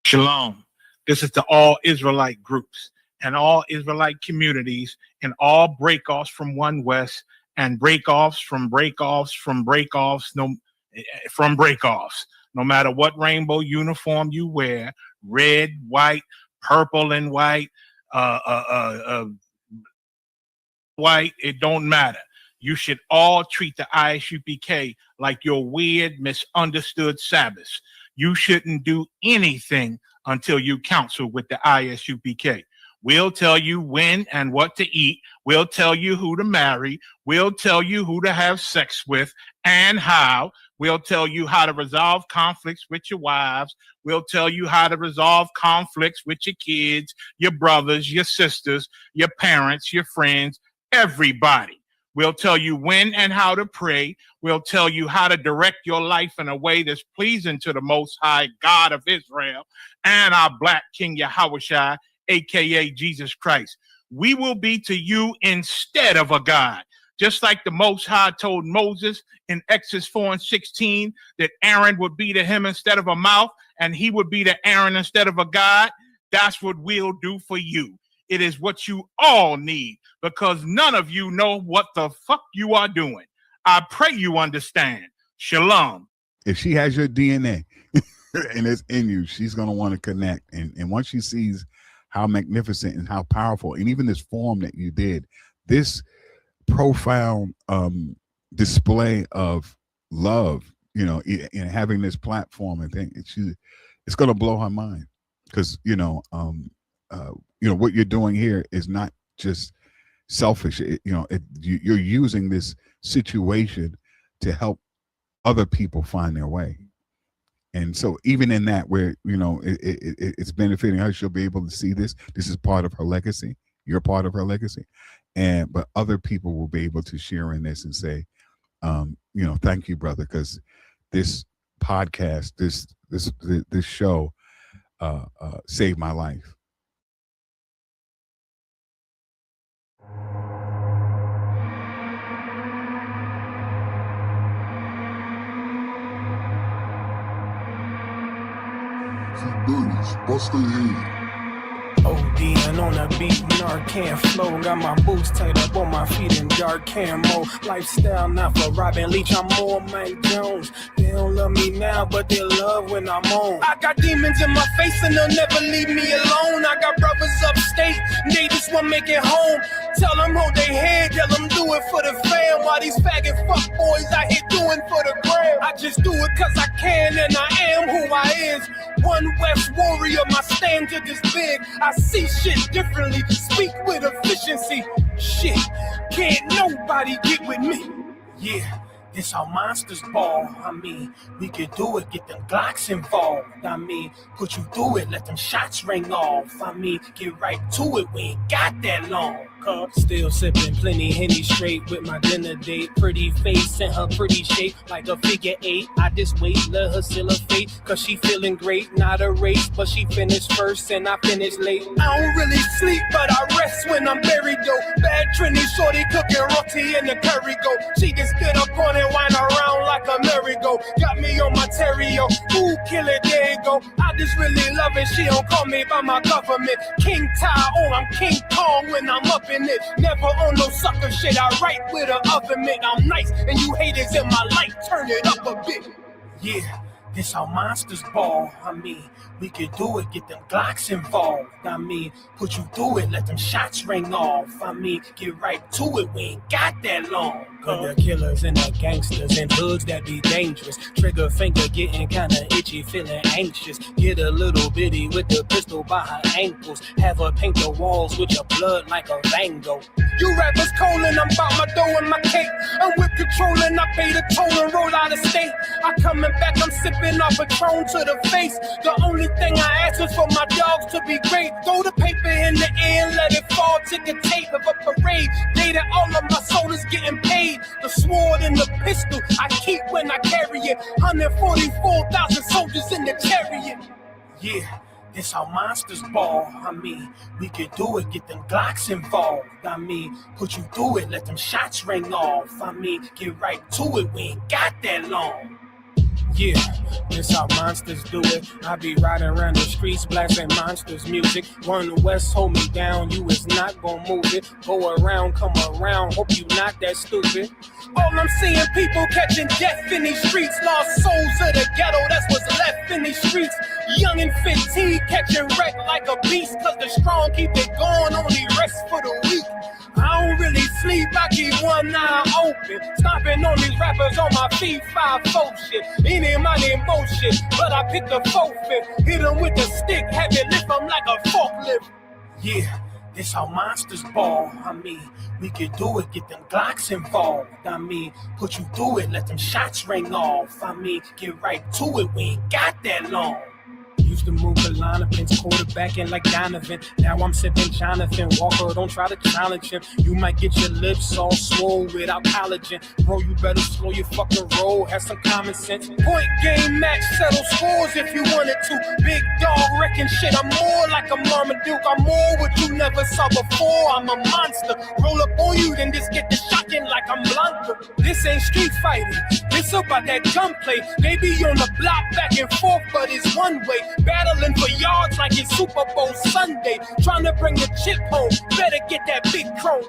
Shalom. This is to all Israelite groups and all Israelite communities and all breakoffs from One West and breakoffs from breakoffs from breakoffs from breakoffs. No matter what rainbow uniform you wear, red, white, purple and white, white, it don't matter. You should all treat the ISUPK like your weird, misunderstood Sabbaths. You shouldn't do anything until you counsel with the ISUPK. We'll tell you when and what to eat. We'll tell you who to marry. We'll tell you who to have sex with and how. We'll tell you how to resolve conflicts with your wives. We'll tell you how to resolve conflicts with your kids, your brothers, your sisters, your parents, your friends, everybody. We'll tell you when and how to pray. We'll tell you how to direct your life in a way that's pleasing to the Most High God of Israel and our Black King Yahushua, a.k.a. Jesus Christ. We will be to you instead of a God. Just like the Most High told Moses in Exodus 4:16 that Aaron would be to him instead of a mouth and he would be to Aaron instead of a God, that's what we'll do for you. It is what you all need because none of you know what the fuck you are doing. I pray you understand. Shalom. If she has your DNA and it's in you, she's going to want to connect. And once she sees how magnificent and how powerful, and even this form that you did, this profound display of love, you know, in having this platform, I think it's going to blow her mind because, what you're doing here is not just selfish. You're using this situation to help other people find their way. And so even in that, where, it's benefiting her, she'll be able to see this. This is part of her legacy. You're part of her legacy. But other people will be able to share in this and say, thank you, brother, because this podcast, this show saved my life. Bust their head. ODing on a beat, Narcan flow. Got my boots tied up on my feet in dark camo. Lifestyle not for Robin Leach, I'm more Mike Jones. They don't love me now, but they love when I'm on. I got demons in my face and they'll never leave me alone. I got brothers upstate, they just want to make it home. Tell them hold their head, tell them do it for the fam. While these faggot fuck boys out here doing for the gram. I just do it cause I can and I am who I is. One West warrior, my standard is big. I see shit differently, speak with efficiency. Shit, can't nobody get with me. Yeah, this how monsters ball. I mean, we could do it, get them Glocks involved. I mean, put you through it, let them shots ring off. I mean, get right to it, we ain't got that long. Still sipping plenty Henny straight with my dinner date. Pretty face and her pretty shape like a figure 8. I just wait, let her seal her fate, cause she feeling great. Not a race, but she finished first and I finished late. I don't really sleep, but I rest when I'm buried though. Bad Trini shorty cooking roti in the curry go. She just get up on it, wind around like a merry-go. Got me on my terrio, ooh, kill it, there you go. I just really love it, she don't call me by my government. King Ty, oh, I'm King Kong when I'm up in it. Never on no sucker shit, I write with an oven mitt. I'm nice and you haters in my light, turn it up a bit. Yeah, this how monsters ball. I mean, we could do it, get them Glocks involved. I mean, put you through it, let them shots ring off. I mean, get right to it, we ain't got that long. The killers and the gangsters and hoods that be dangerous. Trigger finger getting kinda itchy, feeling anxious. Get a little bitty with the pistol by her ankles. Have her paint the walls with your blood like a Van Gogh. You rappers calling, I'm bout my dough and my cake. I'm with control and I pay the toll and roll out of state. I coming back, I'm sipping off Patron to the face. The only thing I ask is for my dogs to be great. Throw the paper in the air and let it fall. Take a tape of a parade. Day that all of my soldiers getting paid. The sword and the pistol I keep when I carry it. 144,000 soldiers in the chariot. Yeah, this how monsters ball. I mean, we could do it, get them Glocks involved. I mean, put you through it, let them shots ring off. I mean, get right to it, we ain't got that long. Yeah, this how monsters do it. I be riding around the streets blasting monsters music. One West, hold me down, you is not gonna move it. Go around, come around, hope you not that stupid. All I'm seeing people catching death in these streets. Lost souls of the ghetto, that's what's left in these streets. Young and 15 catching wreck like a beast. Cause the strong keep it going, only rest for the weak. I don't really sleep, I keep one eye open. Stomping on these rappers on my feet, 5-4 shit. Any money bullshit, but I pick the 4-5. Hit them with the stick, have it lift them like a forklift. Yeah, this how monsters ball. I mean, we can do it, get them Glocks involved. I mean, put you through it, let them shots ring off. I mean, get right to it, we ain't got that long. Used to move the line of pins, quarterbacking like Donovan. Now I'm sipping Jonathan Walker, don't try to challenge him. You might get your lips all swole without collagen. Bro, you better slow your fucking roll, have some common sense. Point game match, settle scores if you wanted to. Big dog wrecking shit, I'm more like a Marmaduke. I'm more what you never saw before, I'm a monster. Roll up on you, then just get the shotgun like I'm Blanca. This ain't street fighting, this about that gunplay. They be on the block back and forth, but it's one way. Battling for yards like it's Super Bowl Sunday. Trying to bring the chip home. Better get that big chrome.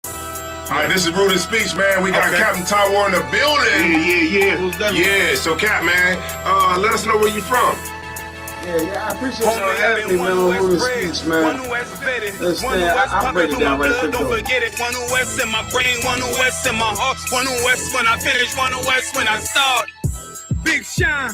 All right, this is Rooted Speech, man. We got Captain Tower in the building. Yeah. Yeah, so Cap, man, let us know where you from. Yeah, I appreciate y'all having me, man, on Rooted Speech, man. Understand, I'll break it down right quick, though. Don't forget it. One West in my brain, one West in my heart, one West when I finish, one West when I start. Big shine,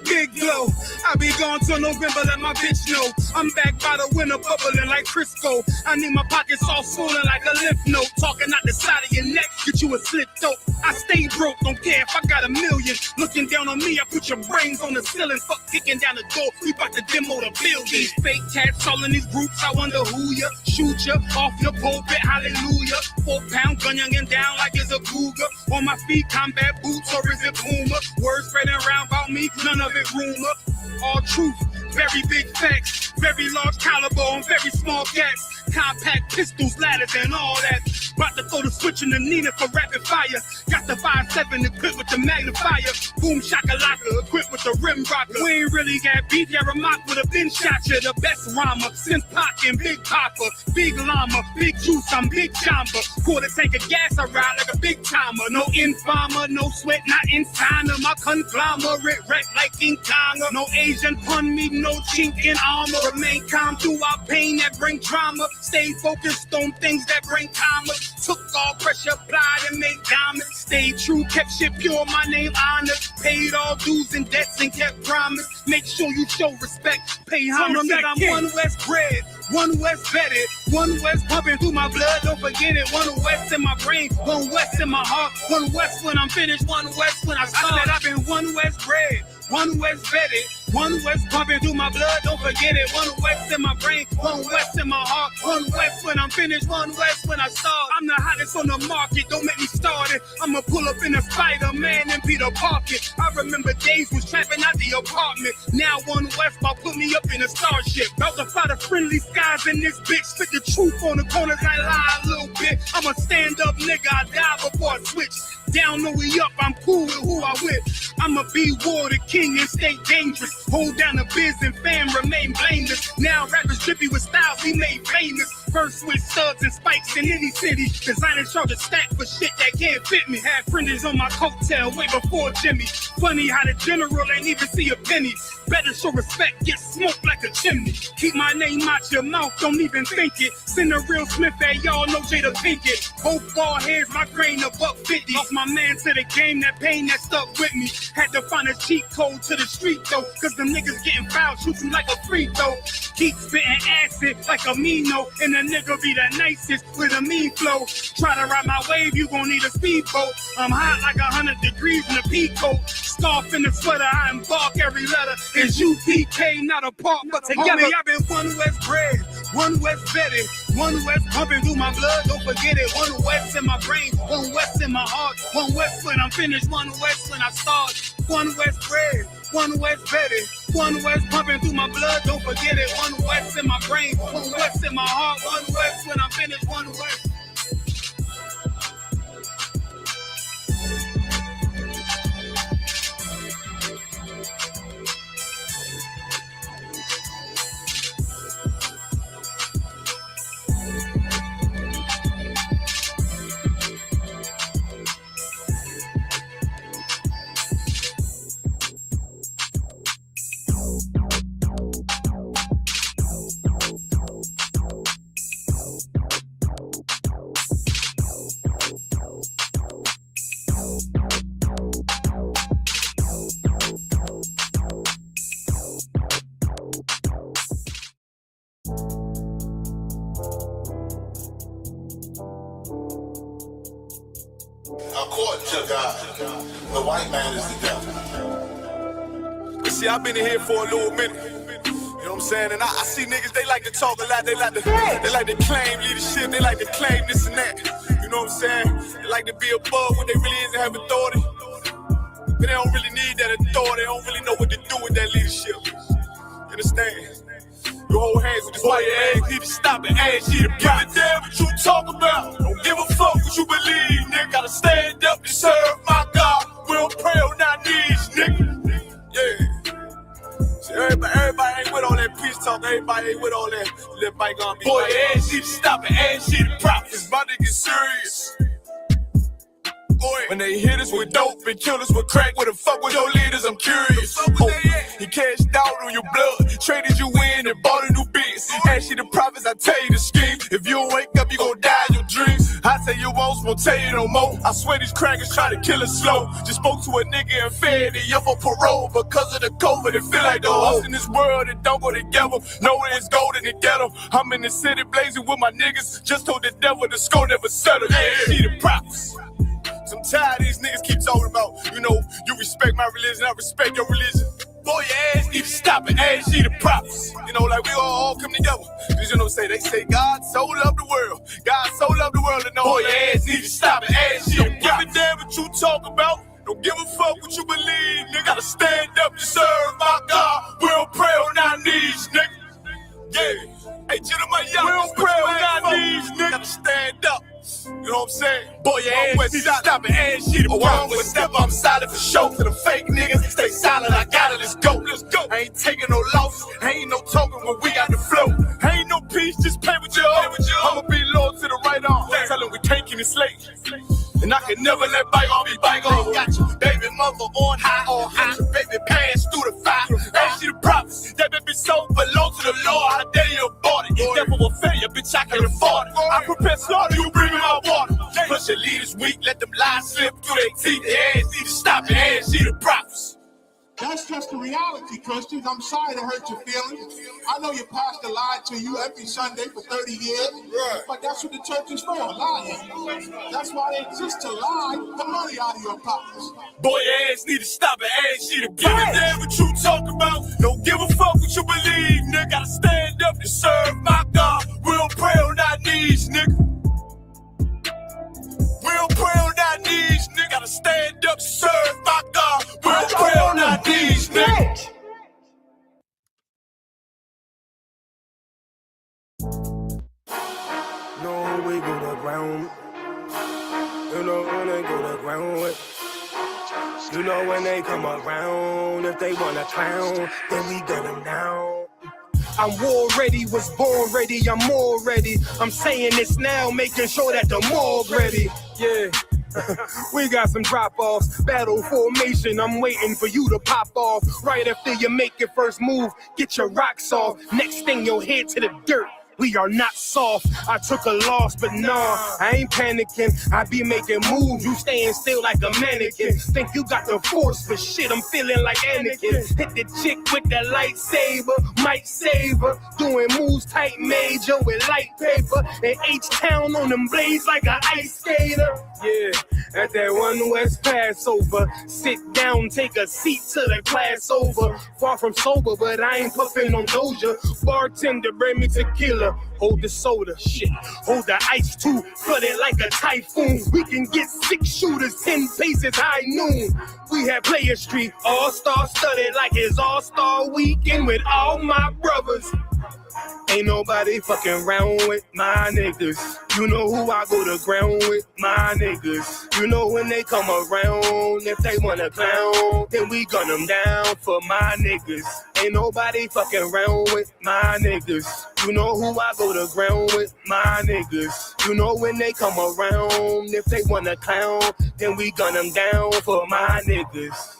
big glow. I be gone till November, let my bitch know. I'm back by the winter, bubbling like Crisco. I need my pockets all swollen like a lymph node. Talking out the side of your neck, get you a slip throat. I stay broke, don't care if I got $1 million. Looking down on me, I put your brains on the ceiling. Fuck kicking down the door, we bout to demo the building. These fake cats all in these groups, I wonder who ya. Shoot ya off your pulpit, hallelujah. 4-pound gun youngin' down like it's a cougar. On my feet, combat boots, or is it Puma? Words spreading around about me, none of it rumor. All truth, very big facts. Very large caliber on very small gaps. Compact pistols, ladders, and all that. About to throw the switch in the Nina for rapid fire. Got the 5.7 equipped with the magnifier. Boom shakalaka equipped with the rim rocker. We ain't really got beat, yeah, Ramak would have been shot ya. The best rhymer since Pac and Big Papa. Big llama, big juice, I'm Big Jamba. Quarter tank of gas, I ride like a big timer. No informer, no sweat, not in China. My conglomerate wreck like King Kong. No Asian pun me, no chink in armor. Remain calm throughout pain that bring trauma. Stay focused on things that bring karma. Took all pressure, applied and made diamonds. Stayed true, kept shit pure, my name honored. Paid all dues and debts and kept promise. Make sure you show respect. Pay homage, I'm one West bred, one West vetted, one West pumping through my blood, don't forget it. One West in my brain, one West in my heart. One West when I'm finished, one West when I start. I said I've been one West bred, one West vetted, one West pumping through my blood, don't forget it. One West in my brain, one West in my heart. One West when I'm finished, one West when I start. I'm the hottest on the market, don't make me start it. I'ma pull up in a Spider-Man and Peter Parker. I remember days was trapping out the apartment. Now one West about put me up in a starship. About to fight the friendly skies in this bitch. Spit the truth on the corners, I lie a little bit. I'm a stand-up nigga, I die before I switch. Down, no we up, I'm cool with who I with. I'ma be war the king and stay dangerous. Hold down the biz and fam, remain blameless. Now rappers trippy with styles we made famous. First with studs and spikes in any city. Designing charge a stack for shit that can't fit me. Had friends on my coattail way before Jimmy. Funny how the general ain't even see a penny. Better show respect, get smoked like a chimney. Keep my name out your mouth, don't even think it. Send a real Smith at y'all, no Jada Pinkett. Both ball heads, my grain a $1.50. Lost my man to the game, that pain that stuck with me. Had to find a cheat code to the street though, cause them niggas getting fouled, shoot you like a free throw. Keep spitting acid like a Mino, and the nigga be the nicest with a mean flow. Try to ride my wave, you gon' need a speedboat. I'm hot like 100 degrees in a peacoat. Scarf in the sweater, I embark every letter. It's UPK, not a part, but together. Homie, I've been one West bred, one West vetted, one West pumping through my blood, don't forget it. One West in my brain, one West in my heart. One West when I'm finished, one West when I start. One West bred, one West vetted, one West pumping through my blood, don't forget it. One West in my brain, one West in my heart. One West when I'm finished, one West. According to God, the white man is the devil. See, I've been in here for a little minute. You know what I'm saying? And I see niggas, they like to talk a lot. They like to claim leadership. They like to claim this and that. You know what I'm saying? They like to be above what they really is and have authority. But they don't really need that authority. They don't really know what to do with that leadership. You understand? You hold hands with this white ass, need to stop and ask you to give a damn what you talk about. Don't give a fuck what you believe, nigga. Gotta stand up and serve my God. We don't pray on our knees, nigga. Yeah. See, everybody ain't with all that peace talk. Everybody ain't with all that bygone be. Boy, ass need to stop and ask you to prop. It's about to get serious. Boy, when they hit us with dope and kill us with crack, where the fuck with your leaders? I'm curious. He cashed out on your blood, traded you in and bought a new biz. Ask you the prophets, I tell you the scheme. If you don't wake up, you gon' die in your dreams. I tell you once, won't tell you no more. I swear these crackers try to kill us slow. Just spoke to a nigga and fed it up for parole because of the COVID. It feel like the host in this world that don't go together. Nowhere is gold in the ghetto. I'm in the city blazing with my niggas. Just told the devil the score never settled. Yeah, see the prophets. I'm tired of these niggas keep talking about, you know, you respect my religion, I respect your religion. Boy, your ass need to stop and ask you the props. You know, like we all come together. Cause you know, they say God so loved the world. God so loved the world, and know boy, your ass need to stop and ask you the props. Don't give a damn what you talk about. Don't give a fuck what you believe, nigga. Gotta stand up and serve my God. We don't pray on our knees, nigga. Yeah. Hey, gentlemen, y'all, we don't pray on our knees, nigga. Gotta stand up. You know what I'm saying? Boy, your ass need to stop and ask you to wrong with step. I'm silent for show. To the fake niggas, stay silent. I got it. Let's go. Let's go. I ain't taking no losses. Ain't no token when we got the flow. Ain't no peace, just play with your own. I'ma be loyal to the right arm. Tell them we can't keep it slate. And I can never let bygone be bygone. Got your baby mother on high. Got your baby pants through the fire. Ask you the prophets. That baby soul belong to the Lord. How dare you abort it? If devil will fail you, bitch, I can't afford it. I prepare slaughter, you bring me my water. Plus your leaders weak, let them lies slip through their teeth. Their ass need to stop and ask you the prophets. That's just the reality, Christians. I'm sorry to hurt your feelings. I know your pastor lied to you every Sunday for 30 years, right. But that's what the church is for, lying. That's why they exist, to lie the money out of your pockets. Boy, your ass need to stop and ask you to give a damn what you talk about. Don't give a fuck what you believe, nigga. Gotta stand up and serve my God. We don't pray on our knees, nigga. We don't pray on our knees, nigga. Gotta stand up and serve my God. We don't pray on our knees, nigga. No, we go to ground. You know when they go to ground. You know when they come around. If they wanna clown, then we gun them down. I'm war ready, was born ready, I'm more ready. I'm saying this now, making sure that the morgue ready. Yeah. We got some drop-offs, battle formation, I'm waiting for you to pop off. Right after you make your first move, get your rocks off. Next thing you'll head to the dirt. We are not soft. I took a loss, but nah, I ain't panicking. I be making moves, you staying still like a mannequin. Think you got the force, but shit, I'm feeling like Anakin. Hit the chick with that lightsaber, might save her. Doing moves tight major with light paper. And H-Town on them blades like an ice skater. Yeah, at that One West Passover. Sit down, take a seat to the class over. Far from sober, but I ain't puffing on Doja. Bartender, bring me tequila. Hold the soda, shit. Hold the ice too, flood it like a typhoon. We can get 6 shooters, 10 paces high noon. We have Player Street, all-star studded like it's all-star weekend with all my brothers. Ain't nobody fucking round with my niggas. You know who I go to ground with, my niggas. You know when they come around, if they wanna clown, then we gun them down for my niggas. Ain't nobody fucking round with my niggas. You know who I go to ground with, my niggas. You know when they come around, if they wanna clown, then we gun them down for my niggas.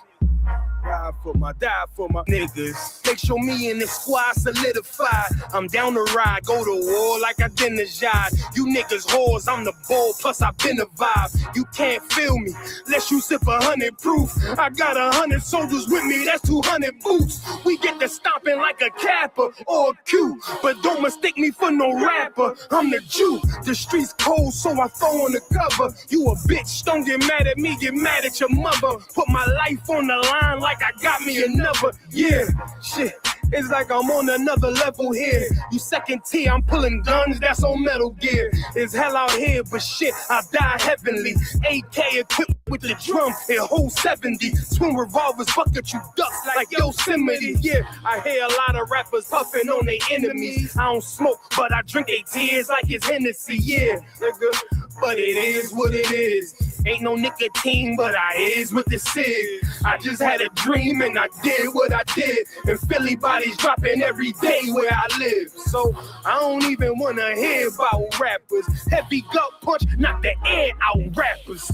die for my niggas. Make sure me and the squad solidified. I'm down to ride, go to war like I didn't jive. You niggas whores, I'm the bull, plus I been a vibe. You can't feel me, unless you sip 100 proof. I got 100 soldiers with me, that's 200 boots. We get to stomping like a Kappa or a Q, but don't mistake me for no rapper. I'm the Jew, the streets cold, so I throw on the cover. You a bitch, don't get mad at me, get mad at your mother. Put my life on the line like I got me another. Yeah, shit. It's like I'm on another level here. You second tier, I'm pulling guns, that's on Metal Gear. It's hell out here, but shit, I die heavenly. AK equipped with the drum, it holds 70. Twin revolvers, fuck at you ducks like Yosemite. Yeah, I hear a lot of rappers puffing on their enemies. I don't smoke, but I drink their tears like it's Hennessy. Yeah, nigga, but it is what it is. Ain't no nicotine, but I is with the cig. I just had a dream and I did what I did. And Philly bodies dropping every day where I live. So I don't even wanna hear about rappers. Heavy gut punch, knock the air out rappers.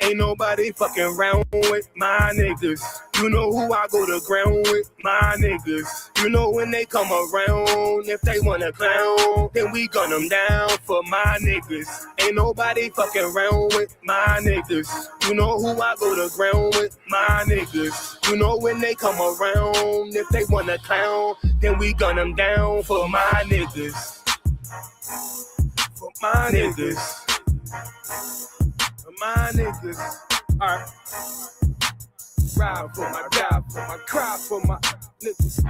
Ain't nobody fucking around with my niggas. You know who I go to ground with, my niggas. You know when they come around, if they wanna clown, then we gun them down for my niggas. Ain't nobody fucking around with my niggas. You know who I go to ground with, my niggas. You know when they come around, if they wanna clown, then we gun them down for my niggas. For my niggas. My niggas, alright. Ride for my die for my cry for my niggas.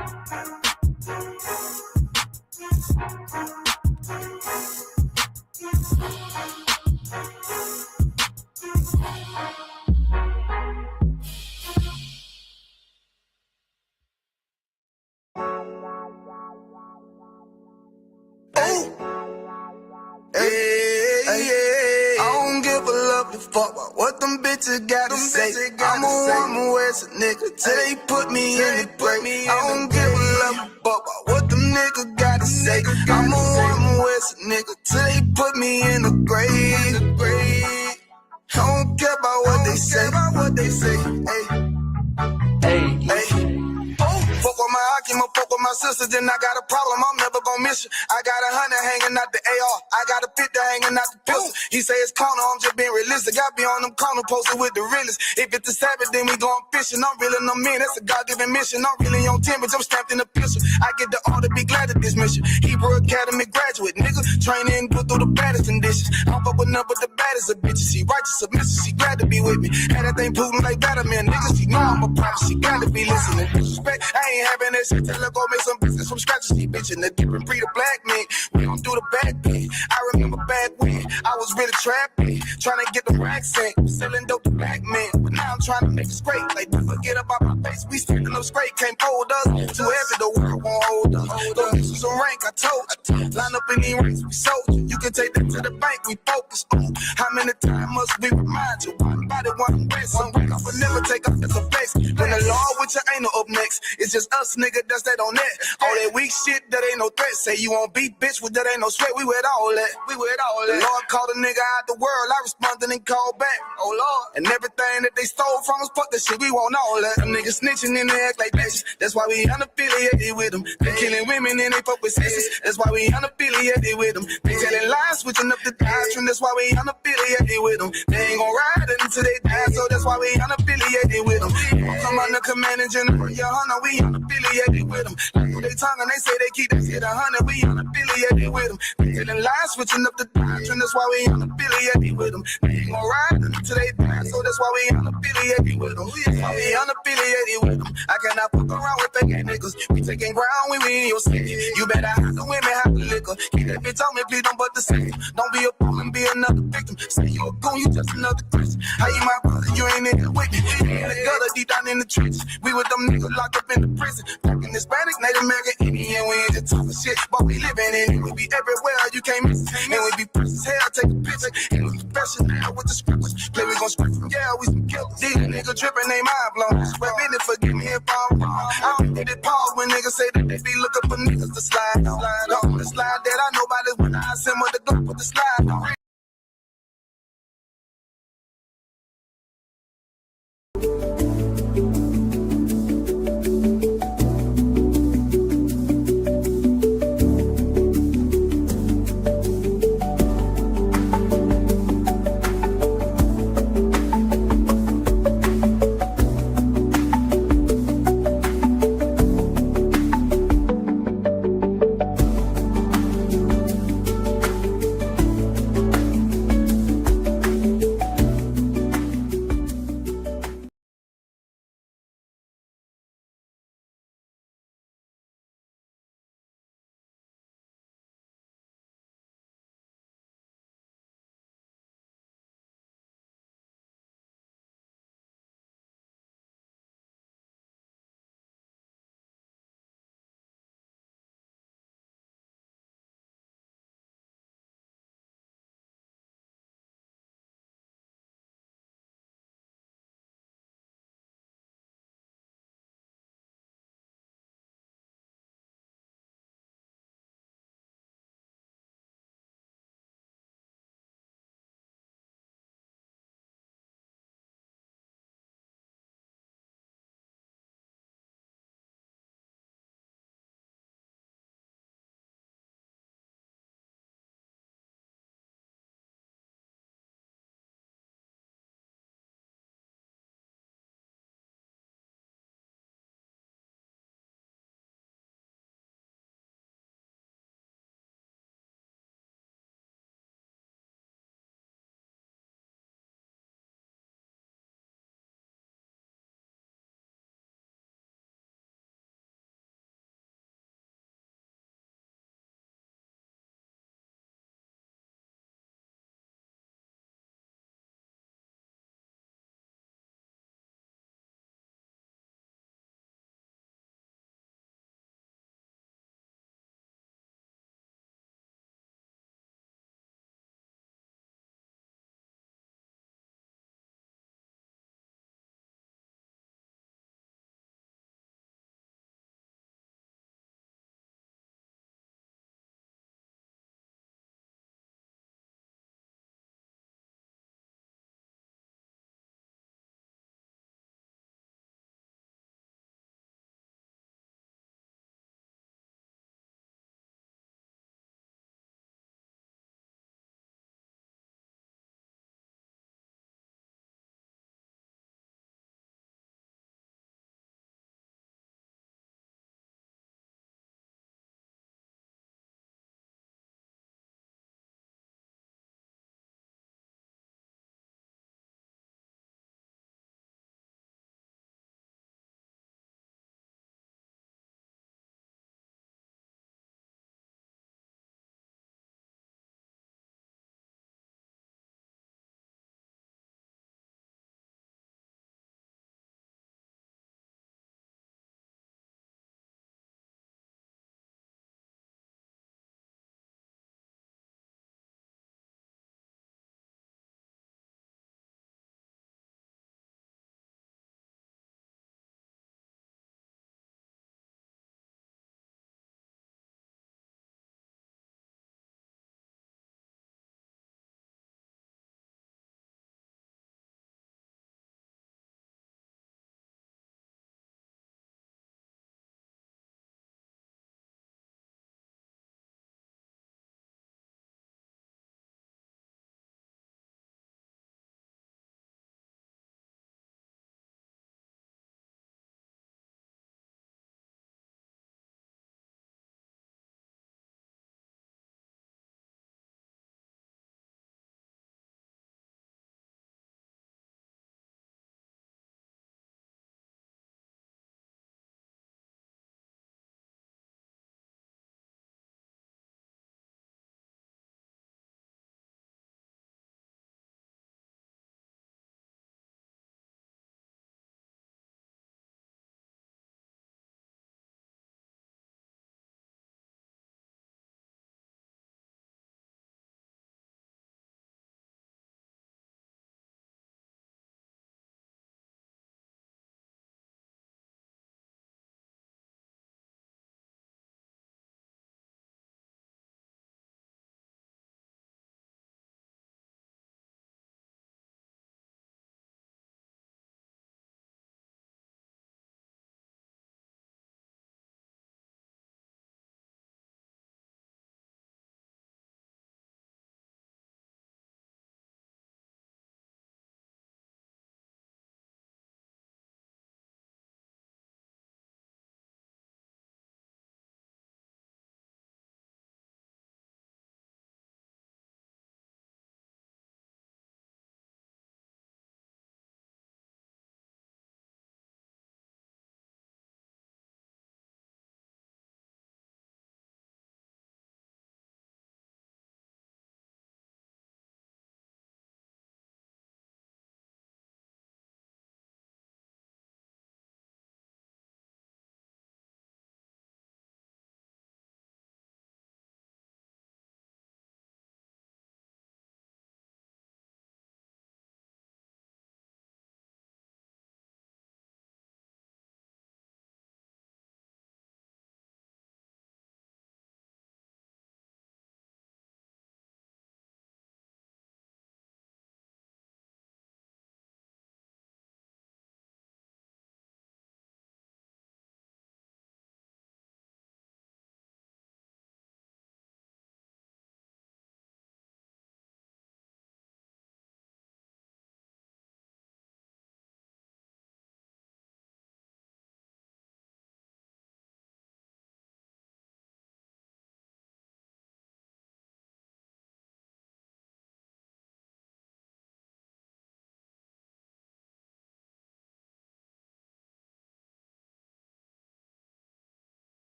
Fuck what them bitches gotta say. I'ma walk my West nigga till they put me in the grave. I don't give a love fuck what them niggas gotta say. I'ma walk my West nigga till they put me in the grave. I don't care about what they say. Hey. Fuck with my Akim, fuck with my sisters, then I got a problem, I'm never gonna miss you. I got 100 hanging out the AR, I got a 50 hanging out the pistol. He say it's corner, I'm just being realistic. I be on them corner posted with the realest. If it's the Sabbath, then we going fishing. I'm really no man, that's a God-given mission. I'm really on 10, but I'm stamped in the pistol. I get the order, be glad of this mission. Hebrew Academy graduate, nigga. Training, go through the baddest conditions. I'm fuck with none but the baddest of bitches. She righteous, submissive, she glad to be with me. Had that thing Putin like Batman, nigga. She know I'm a prophet, she got to be listening. Disrespect, I ain't having that shit. Tell her go make some business from scratch. She bitchin' a different breed of black man. We don't do the back thing. I remember back when I was really trapping, trying to get the racks in, selling dope to black men. But now I'm trying to make it straight. Like, don't forget about my face. We standing up straight, can't hold us. Too heavy, the world won't hold us. Don't mix with some rank, I told. Line up in these ranks, we sold you. You can take that to the bank, we focus on. How many times must we remind you? One body, one way, some way. I would never take off as a face. When the law with your ain't no up next, it's just us, nigga, that's that on that. All that weak shit, that ain't no threat. Say you won't beat, bitch, with that ain't no sweat. We with all that. The Lord called a nigga out the world. I responded and called back. Oh Lord. And everything that they stole from us, fuck that shit. We want all that. Them niggas snitching and they act like bitches. That's why we unaffiliated with them. They killing women and they fuck with sisters. That's why we unaffiliated with them. They telling lies, switching up the doctrine. That's why we unaffiliated with them. They ain't gon' ride until they die, so that's why we unaffiliated with them. Come on the commanding general, your honor, we unaffiliated with them. Like they tongue and they say they keep that shit 100, we unaffiliated with them. They telling lies, switching up the doctrine. That's why we unaffiliated with them. They ain't gon' ride until they die, so that's why we unaffiliated with them. That's why we unaffiliated with them. I cannot fuck around with fake niggas. We taking ground when we in your city. You better have the women, have the liquor. Keep that bitch on me, please don't but the same. Don't be a fool and be another victim. Say you a goon, you just another Christian. How you my brother, you ain't in the with me. In the gutter, deep down in the trenches. We with them niggas locked up in the prison. Fucking Hispanic, Native American, Indian, we ain't just talking shit. But we living in it, we be everywhere, you can't miss it. And we be fresh as hell, take a picture. And we special now with the scriptures. Play, we gon' scream from, yeah, we some killers. These niggas tripping, they mind blown. But business, forgive me if I'm wrong. I don't need it pause when niggas say that they be looking for niggas to slide on. The slide that I know about is when I send with the gun with the slide on.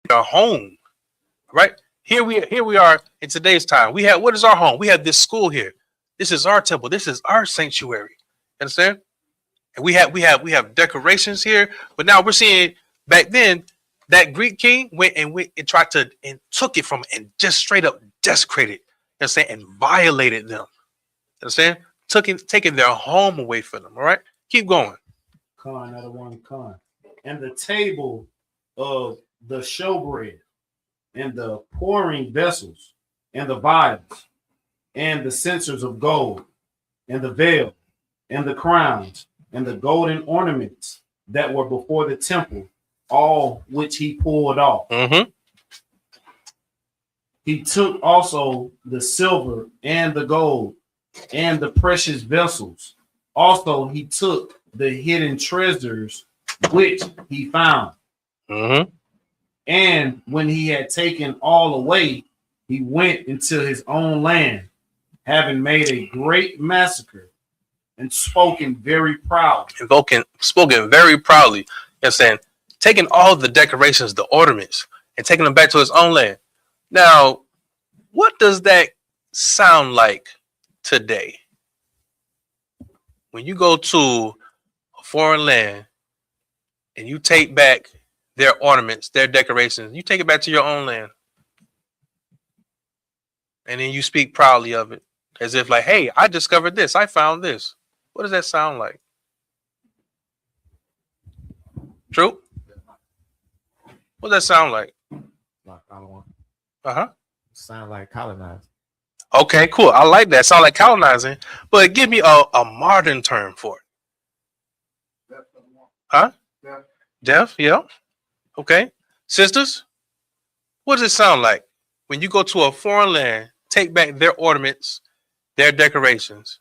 our home, right? Here we are in today's time. We have, what is our home? We have this school here. This is our temple. This is our sanctuary. Understand? And we have decorations here, but now we're seeing back then that Greek king went and tried to and took it from and just straight up desecrated. You understand? And violated them. Understand? Taking their home away from them. All right, keep going. Con, out of one con. And the table of the showbread, and the pouring vessels, and the vials, and the censers of gold, and the veil, and the crowns, and the golden ornaments that were before the temple, all which he pulled off. Mm-hmm. He took also the silver and the gold and the precious vessels. Also, he took the hidden treasures which he found. Mm-hmm. And when he had taken all away, he went into his own land, having made a great massacre and spoken very proudly. Spoken very proudly. You know what I'm saying? Taking all the decorations, the ornaments, and taking them back to his own land. Now, what does that sound like today? When you go to a foreign land and you take back their ornaments, their decorations, you take it back to your own land. And then you speak proudly of it as if like, hey, I discovered this. I found this. What does that sound like? True? What does that sound like? Uh-huh. Sound like colonizing. Okay, cool. I like that. Sound like colonizing. But give me a modern term for it. Huh? Deaf? Yeah. Okay. Sisters, what does it sound like when you go to a foreign land, take back their ornaments, their decorations,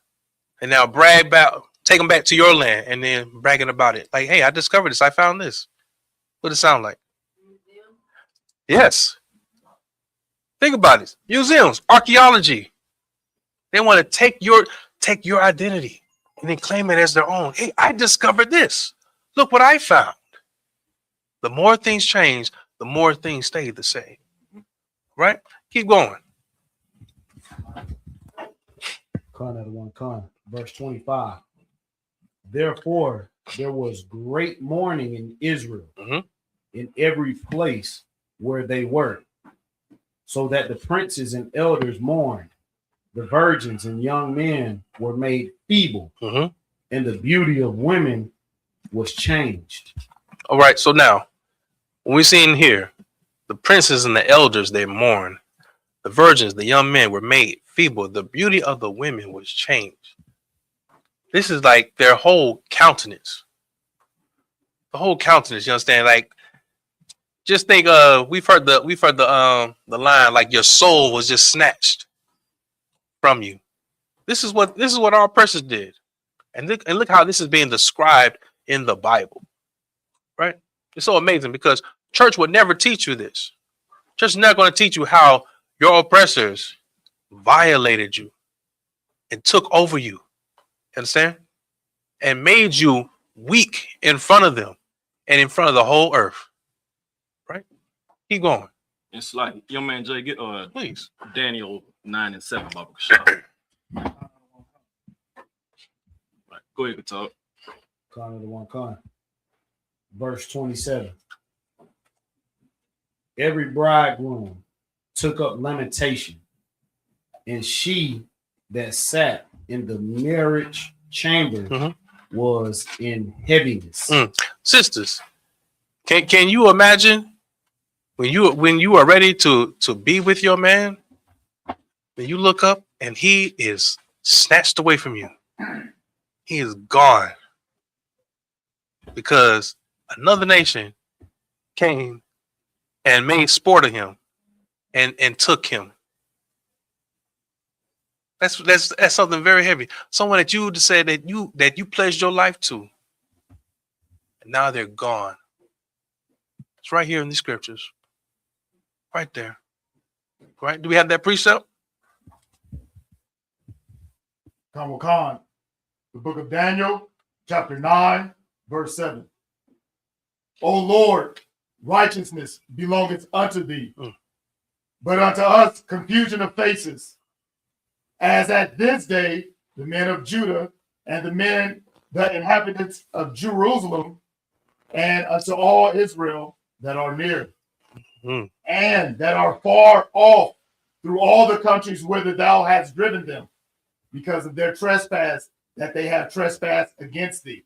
and now take them back to your land and then bragging about it? Like, hey, I discovered this. I found this. What does it sound like? Yes. Think about it. Museums, archaeology. They want to take your identity and then claim it as their own. Hey, I discovered this. Look what I found. The more things change, the more things stay the same. Right? Keep going. Con out of one con. Verse 25. Therefore, there was great mourning in Israel, in every place where they were, so that the princes and elders mourned. The virgins and young men were made feeble, and the beauty of women was changed. All right, so now, when we see in here, the princes and the elders, they mourn. The virgins, the young men were made feeble. The beauty of the women was changed. This is like their whole countenance. The whole countenance, you understand? Like, just think, we've heard the line, like your soul was just snatched from you. This is what our oppressors did. And look how this is being described in the Bible. Right? It's so amazing because church would never teach you this. Church is not going to teach you how your oppressors violated you and took over you. Understand? And made you weak in front of them and in front of the whole earth. Right? Keep going. It's like, young man Jay, get please Daniel 9 and 7, Baba Kashab. Right. Go ahead, talk. Con of the one con. Verse 27. Every bridegroom took up lamentation, and she that sat in the marriage chamber was in heaviness. Sisters, can you imagine when you are ready to be with your man, then you look up and he is snatched away from you. He is gone because another nation came and made sport of him and took him. That's something very heavy. Someone that you said that you pledged your life to, and now they're gone. It's right here in the scriptures. Right there. Right? Do we have that precept? Khan, the book of Daniel, chapter 9, verse 7. O Lord, righteousness belongeth unto thee. But unto us confusion of faces, as at this day the men of Judah and the inhabitants of Jerusalem, and unto all Israel that are near, and that are far off, through all the countries whither thou hast driven them, because of their trespass that they have trespassed against thee.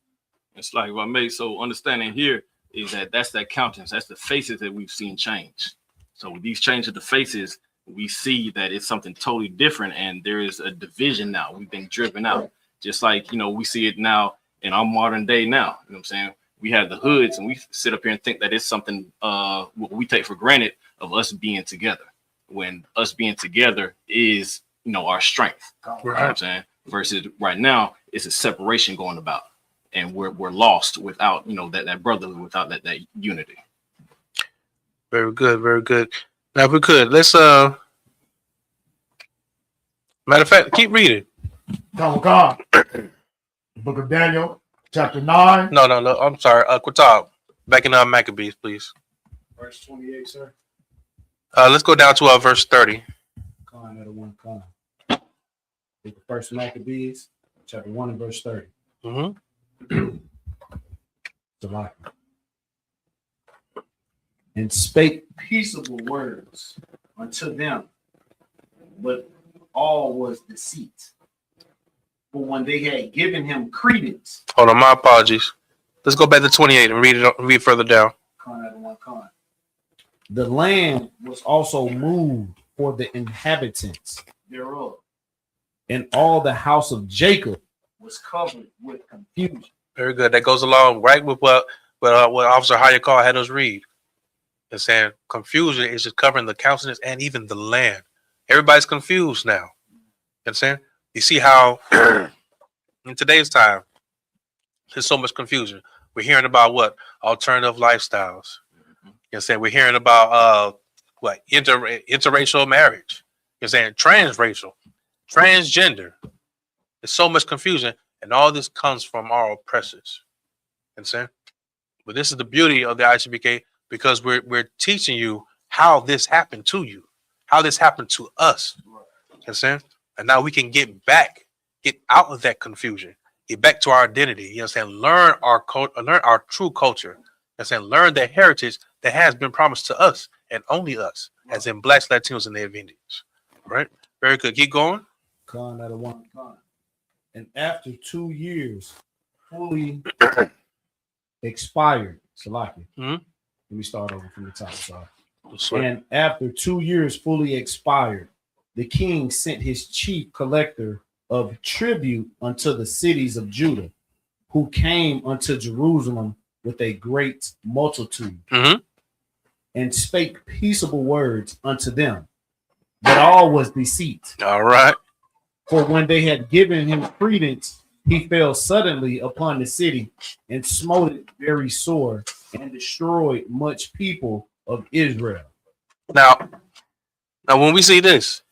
It's like what made so understanding here is that that's that countenance, that's the faces that we've seen change. So with these changes of the faces, we see that it's something totally different, and there is a division now. We've been driven out, just like we see it now in our modern day now. You know what I'm saying? We have the hoods, and we sit up here and think that it's something we take for granted of us being together. When us being together is our strength. Right. You know what I'm saying? Versus right now, it's a separation going about, and we're lost without that brotherhood, without that unity. Very good, very good. Now, if we could, let's matter of fact, keep reading. The book of Daniel, chapter 9. No, I'm sorry. Quatab, back in Maccabees, please. Verse 28, sir. Let's go down to verse 30. First Maccabees, chapter 1 and verse 30. And spake peaceable words unto them, but all was deceit. For when they had given him credence. Hold on, my apologies. Let's go back to 28 and read further down. The land was also moved for the inhabitants thereof, and all the house of Jacob was covered with confusion. Very good. That goes along right with what Officer Hachaanakah had us read. It's saying confusion is just covering the countenance and even the land. Everybody's confused now. You know what I'm saying? You see how in today's time there's so much confusion. We're hearing about what? Alternative lifestyles. You know what I'm saying? We're hearing about interracial marriage. You know what I'm saying? Transracial, transgender. There's so much confusion, and all this comes from our oppressors. You know what I'm saying? But this is the beauty of the ISUPK, because we're teaching you how this happened to you, how this happened to us. You know what I'm saying? And now we can get out of that confusion, get back to our identity. You know what I'm saying? Learn our true culture. You know what I'm saying? Learn the heritage that has been promised to us and only us, as in Blacks, Latinos, and Native Indians. Right? Very good. Keep going. And after 2 years fully expired, Salaki. Let me start over from the top. Sorry. And after 2 years fully expired, the king sent his chief collector of tribute unto the cities of Judah, who came unto Jerusalem with a great multitude, and spake peaceable words unto them, but all was deceit. All right. For when they had given him credence, he fell suddenly upon the city and smote it very sore, and destroyed much people of Israel. Now when we see this,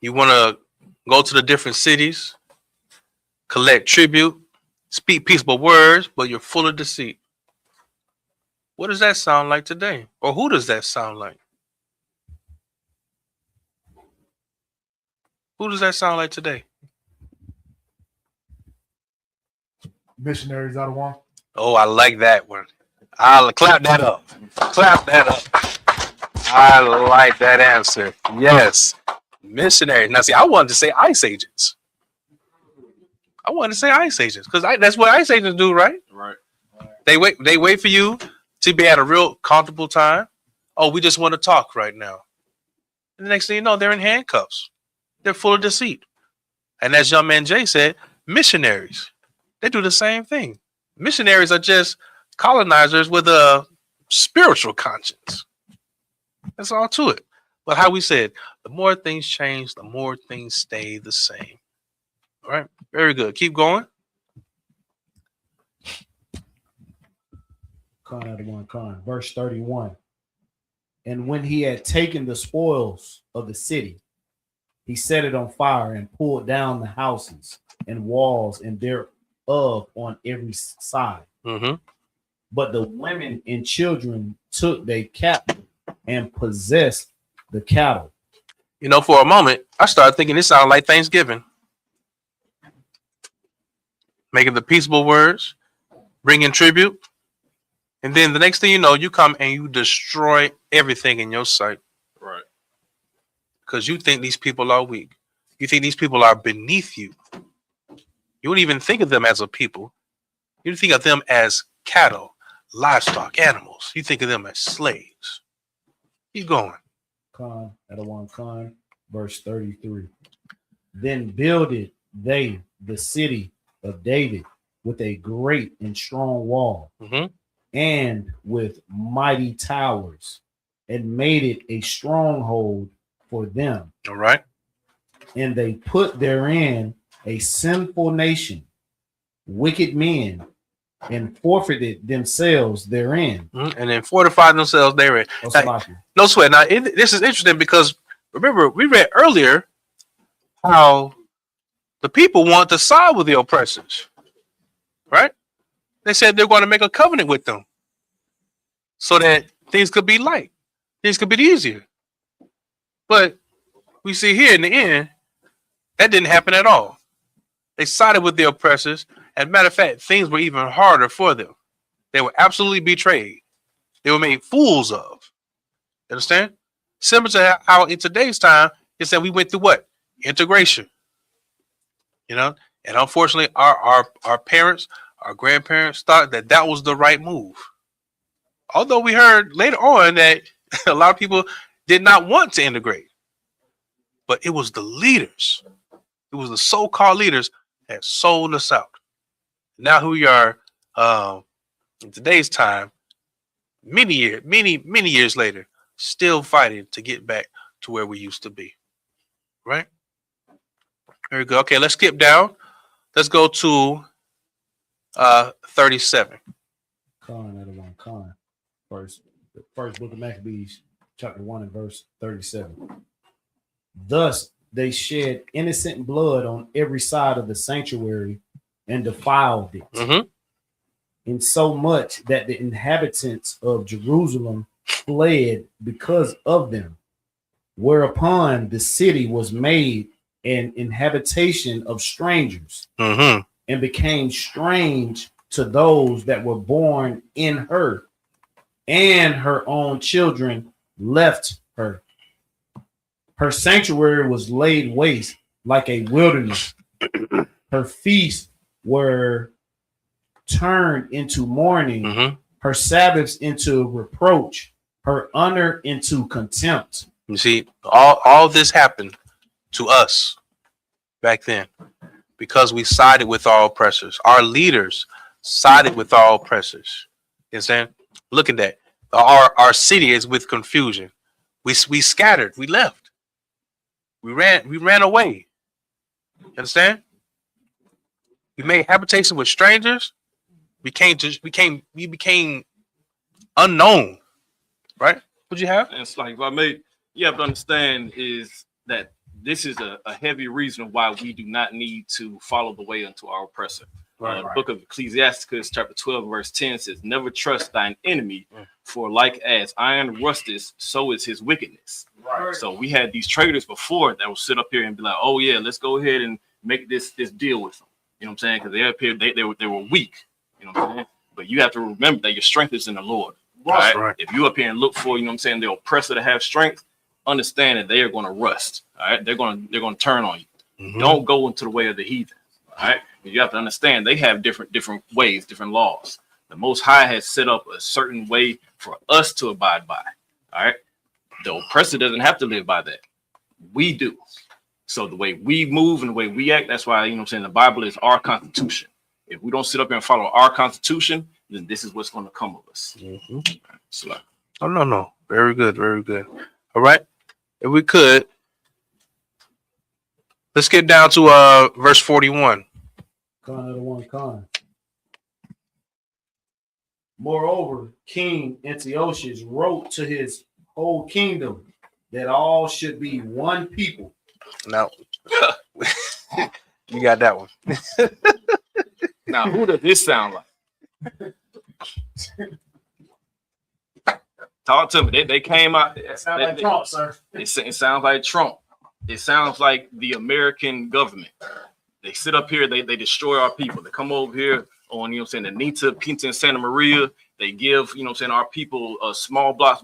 you want to go to the different cities, collect tribute, speak peaceable words, but you're full of deceit. What does that sound like today? Or who does that sound like? Who does that sound like today? Missionaries out of one. Oh, I like that one. I'll clap that up. Clap that up. I like that answer. Yes. Missionaries. Now, see, I wanted to say ICE agents. Because that's what ICE agents do, right? Right. They wait for you to be at a real comfortable time. Oh, we just want to talk right now. And the next thing you know, they're in handcuffs. They're full of deceit. And as young man Jay said, missionaries, they do the same thing. Missionaries are just colonizers with a spiritual conscience. That's all to it. But how we said, the more things change, the more things stay the same. All right. Very good. Keep going. Verse 31. And when he had taken the spoils of the city, he set it on fire and pulled down the houses and walls and thereof on every side. But the women and children took they captive and possessed the cattle. You know, for a moment, I started thinking this sounded like Thanksgiving. Making the peaceable words, bringing tribute. And then the next thing you know, you come and you destroy everything in your sight. Right. Because you think these people are weak. You think these people are beneath you. You wouldn't even think of them as a people. You think of them as cattle, livestock, animals. You think of them as slaves. Keep going. Con, Con, verse 33. Then builded they the city of David with a great and strong wall, and with mighty towers, and made it a stronghold for them. All right. And they put therein a sinful nation, wicked men, and forfeited themselves therein. And then fortified themselves therein. Now, no sweat. Now, this is interesting because remember, we read earlier how the people want to side with the oppressors, right? They said they're going to make a covenant with them so that things could be light, things could be easier. But we see here in the end, that didn't happen at all. They sided with the oppressors. As a matter of fact, things were even harder for them. They were absolutely betrayed. They were made fools of. You understand? Similar to how in today's time, it's that we went through what? Integration. You know? And unfortunately, our parents, our grandparents thought that that was the right move. Although we heard later on that a lot of people did not want to integrate. But it was the leaders. It was the so-called leaders that sold us out. Now who we are in today's time, many years later, still fighting to get back to where we used to be. Right? Very good. Okay, let's skip down. Let's go to 37. Con. The first book of Maccabees, chapter 1 and verse 37. Thus they shed innocent blood on every side of the sanctuary and defiled it, in so much that the inhabitants of Jerusalem fled because of them, whereupon the city was made an inhabitation of strangers, and became strange to those that were born in her, and her own children left her. Her sanctuary was laid waste like a wilderness. Her feasts were turned into mourning, her Sabbaths into reproach, her honor into contempt. You see, all this happened to us back then because we sided with our oppressors. Our leaders sided with our oppressors. You understand? Look at that. Our city is with confusion. We scattered. We left. We ran away. You understand? We made habitation with strangers. We became unknown. Right? What'd you have? And it's like, you have to understand is that this is a heavy reason why we do not need to follow the way unto our oppressor. The book of Ecclesiasticus, chapter 12, verse 10 says, never trust thine enemy, for like as iron rusteth, so is his wickedness. Right. So we had these traders before that would sit up here and be like, oh yeah, let's go ahead and make this deal with them. You know what I'm saying? Because they appeared they were weak. You know what I'm saying? But you have to remember that your strength is in the Lord. Right. Right. If you up here and look for, you know what I'm saying, the oppressor to have strength, understand that they are going to rust. All right. They're going to turn on you. Don't go into the way of the heathen. All right. You have to understand they have different ways, different laws. The Most High has set up a certain way for us to abide by. All right. The oppressor doesn't have to live by that. We do. So the way we move and the way we act, that's why, you know what I'm saying, the Bible is our constitution. If we don't sit up here and follow our constitution, then this is what's going to come of us. Right, so, oh, no. Very good. Very good. All right. If we could, let's get down to verse 41. Con. Moreover, King Antiochus wrote to his whole kingdom that all should be one people. Now, you got that one. Now, who does this sound like? Talk to me. They came out. It sounds like Trump, sir. It sounds like Trump. It sounds like the American government. They sit up here, they destroy our people. They come over here on, you know what I'm saying, Anita, Pinta, and Santa Maria. They give, you know what I'm saying, our people small blocks,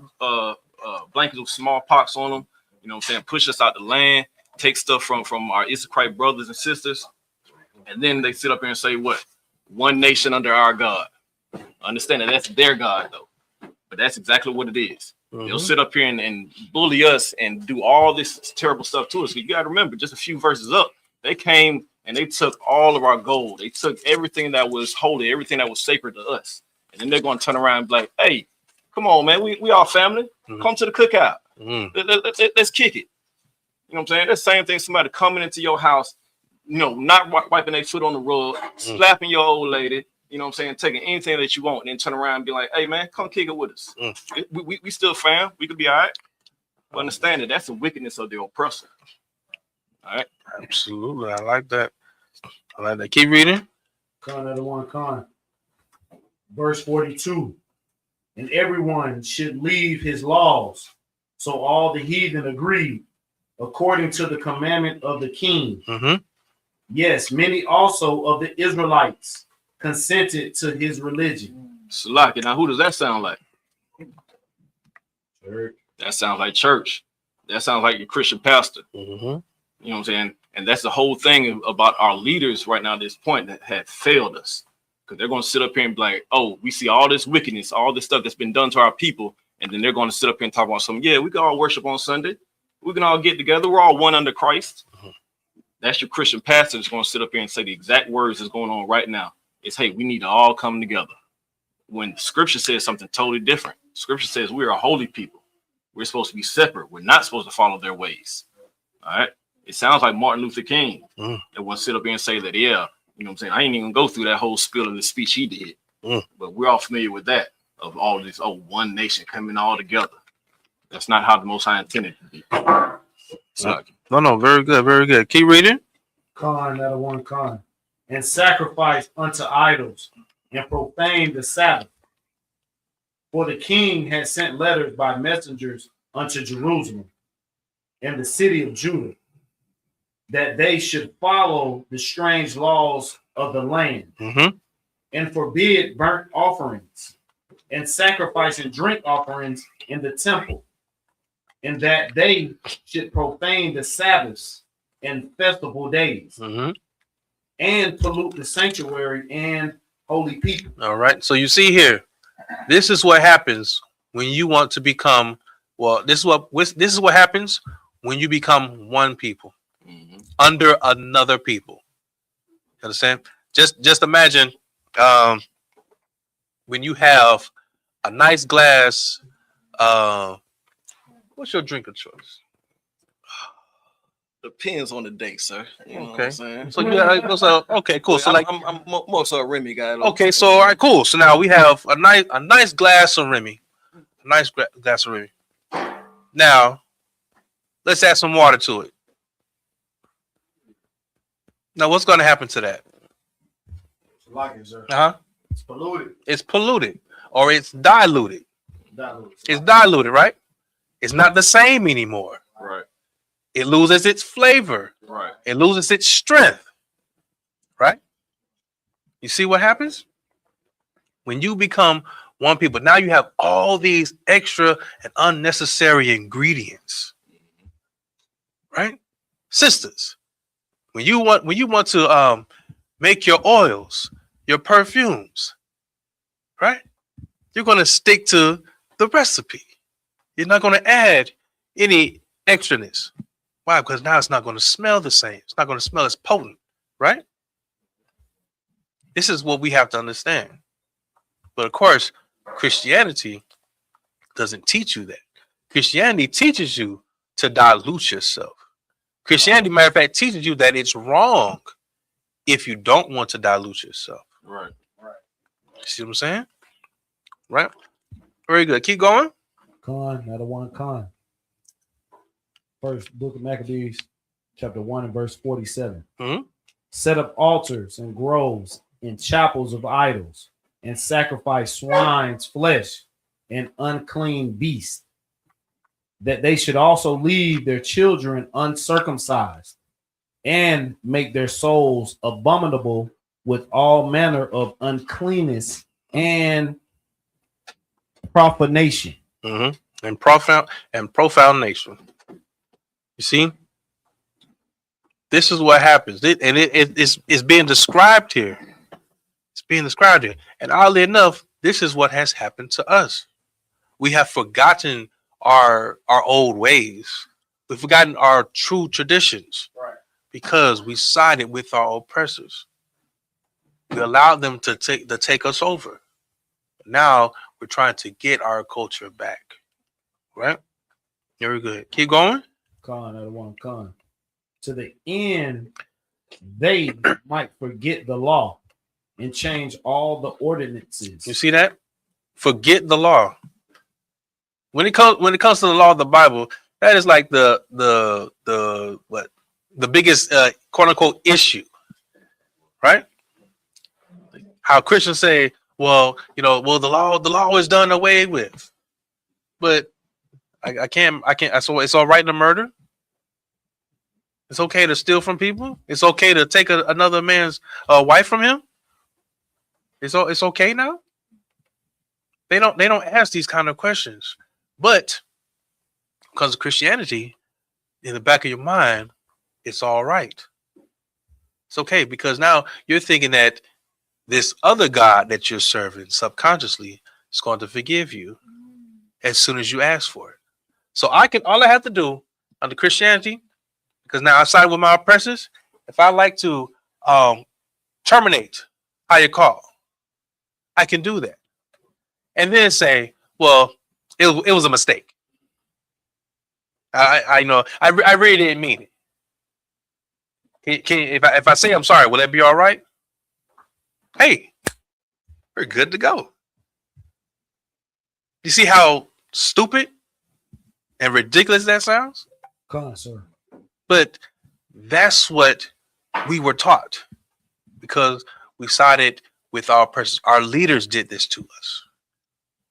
blankets with smallpox on them. You know what I'm saying, push us out the land, take stuff from our ISUPK brothers and sisters. And then they sit up here and say, what? One nation under our God. Understand that that's their God, though. But that's exactly what it is. They'll sit up here and bully us and do all this terrible stuff to us. You got to remember, just a few verses up, they came and they took all of our gold. They took everything that was holy, everything that was sacred to us. And then they're going to turn around and be like, hey, come on, man. We all family. Come to the cookout. Let's kick it. You know what I'm saying? That's the same thing. Somebody coming into your house, you know, not wiping their foot on the rug, slapping your old lady. You know what I'm saying? Taking anything that you want and then turn around and be like, hey, man, come kick it with us. We still fam. We could be all right. But understand that that's the wickedness of the oppressor. All right. Absolutely. I like that. I like that. Keep reading. Con. Verse 42. And everyone should leave his laws. So all the heathen agreed, according to the commandment of the king. Yes, many also of the Israelites consented to his religion. Salaki. Now, who does that sound like? Church. That sounds like church. That sounds like your Christian pastor. You know what I'm saying? And that's the whole thing about our leaders right now at this point that have failed us. Because they're going to sit up here and be like, oh, we see all this wickedness, all this stuff that's been done to our people. And then they're going to sit up here and talk about something. Yeah, we can all worship on Sunday. We can all get together. We're all one under Christ. That's your Christian pastor that's going to sit up here and say the exact words that's going on right now. It's, hey, we need to all come together. When scripture says something totally different. Scripture says we are a holy people. We're supposed to be separate. We're not supposed to follow their ways. All right. It sounds like Martin Luther King that will sit up here and say that, yeah, you know what I'm saying? I ain't even go through that whole spiel of the speech he did. But we're all familiar with that, of all this, one nation coming all together. That's not how the Most High intended to be. No, very good, very good. Keep reading. Con. And sacrifice unto idols and profane the Sabbath. For the king had sent letters by messengers unto Jerusalem and the city of Judah, that they should follow the strange laws of the land and forbid burnt offerings and sacrifice and drink offerings in the temple, and that they should profane the Sabbaths and festival days and pollute the sanctuary and holy people. All right. So you see here, this is what happens when you want to become, this is what happens when you become one people under another people. You understand? Just imagine when you have a nice glass. What's your drink of choice? Depends on the day, sir. You know what I'm saying? So okay, cool. So like I'm more so a Remy guy. Okay, so all right, cool. So now we have a nice glass of Remy. A nice glass of Remy. Now, let's add some water to it. Now, what's going to happen to that? It's polluted. It's polluted, or it's diluted. It's diluted, right? It's not the same anymore. Right. It loses its flavor. Right. It loses its strength. Right? You see what happens? When you become one people, now you have all these extra and unnecessary ingredients. Right? Sisters, when you want to make your oils, your perfumes, right? You're going to stick to the recipe. You're not going to add any extraness. Why? Because now it's not going to smell the same. It's not going to smell as potent, right? This is what we have to understand. But of course, Christianity doesn't teach you that. Christianity teaches you to dilute yourself. Christianity, matter of fact, teaches you that it's wrong if you don't want to dilute yourself. Right. See what I'm saying? Right. Very good. Keep going. Con. First book of Maccabees, chapter 1 and verse 47. Set up altars and groves and chapels of idols and sacrifice swine's flesh and unclean beasts, that they should also leave their children uncircumcised and make their souls abominable with all manner of uncleanness and profanation. And profanation. You see, this is what happens, it's being described here. It's being described here, and oddly enough, this is what has happened to us. We have forgotten our old ways. We've forgotten our true traditions, right? Because we sided with our oppressors. We allowed them to take us over. Now we're trying to get our culture back, right? Very good. Keep going. To the end they might forget the law and change all the ordinances. You see that? Forget the law. When it comes to the law of the Bible, that is like the biggest quote unquote issue, right? How Christians say, well, the law is done away with, but I can't. So it's all right to murder. It's okay to steal from people. It's okay to take another man's wife from him. It's okay now. They don't ask these kind of questions, but because of Christianity, in the back of your mind, it's all right. It's okay because now you're thinking that this other God that you're serving subconsciously is going to forgive you as soon as you ask for it. So all I have to do under Christianity, because now I side with my oppressors, if I like to terminate Hachaanakah, I can do that. And then say, well, it was a mistake. I know I really didn't mean it. If I say I'm sorry, will that be all right? Hey, we're good to go. You see how stupid and ridiculous that sounds? Come on, sir. But that's what we were taught because we sided with our oppressors. Our leaders did this to us,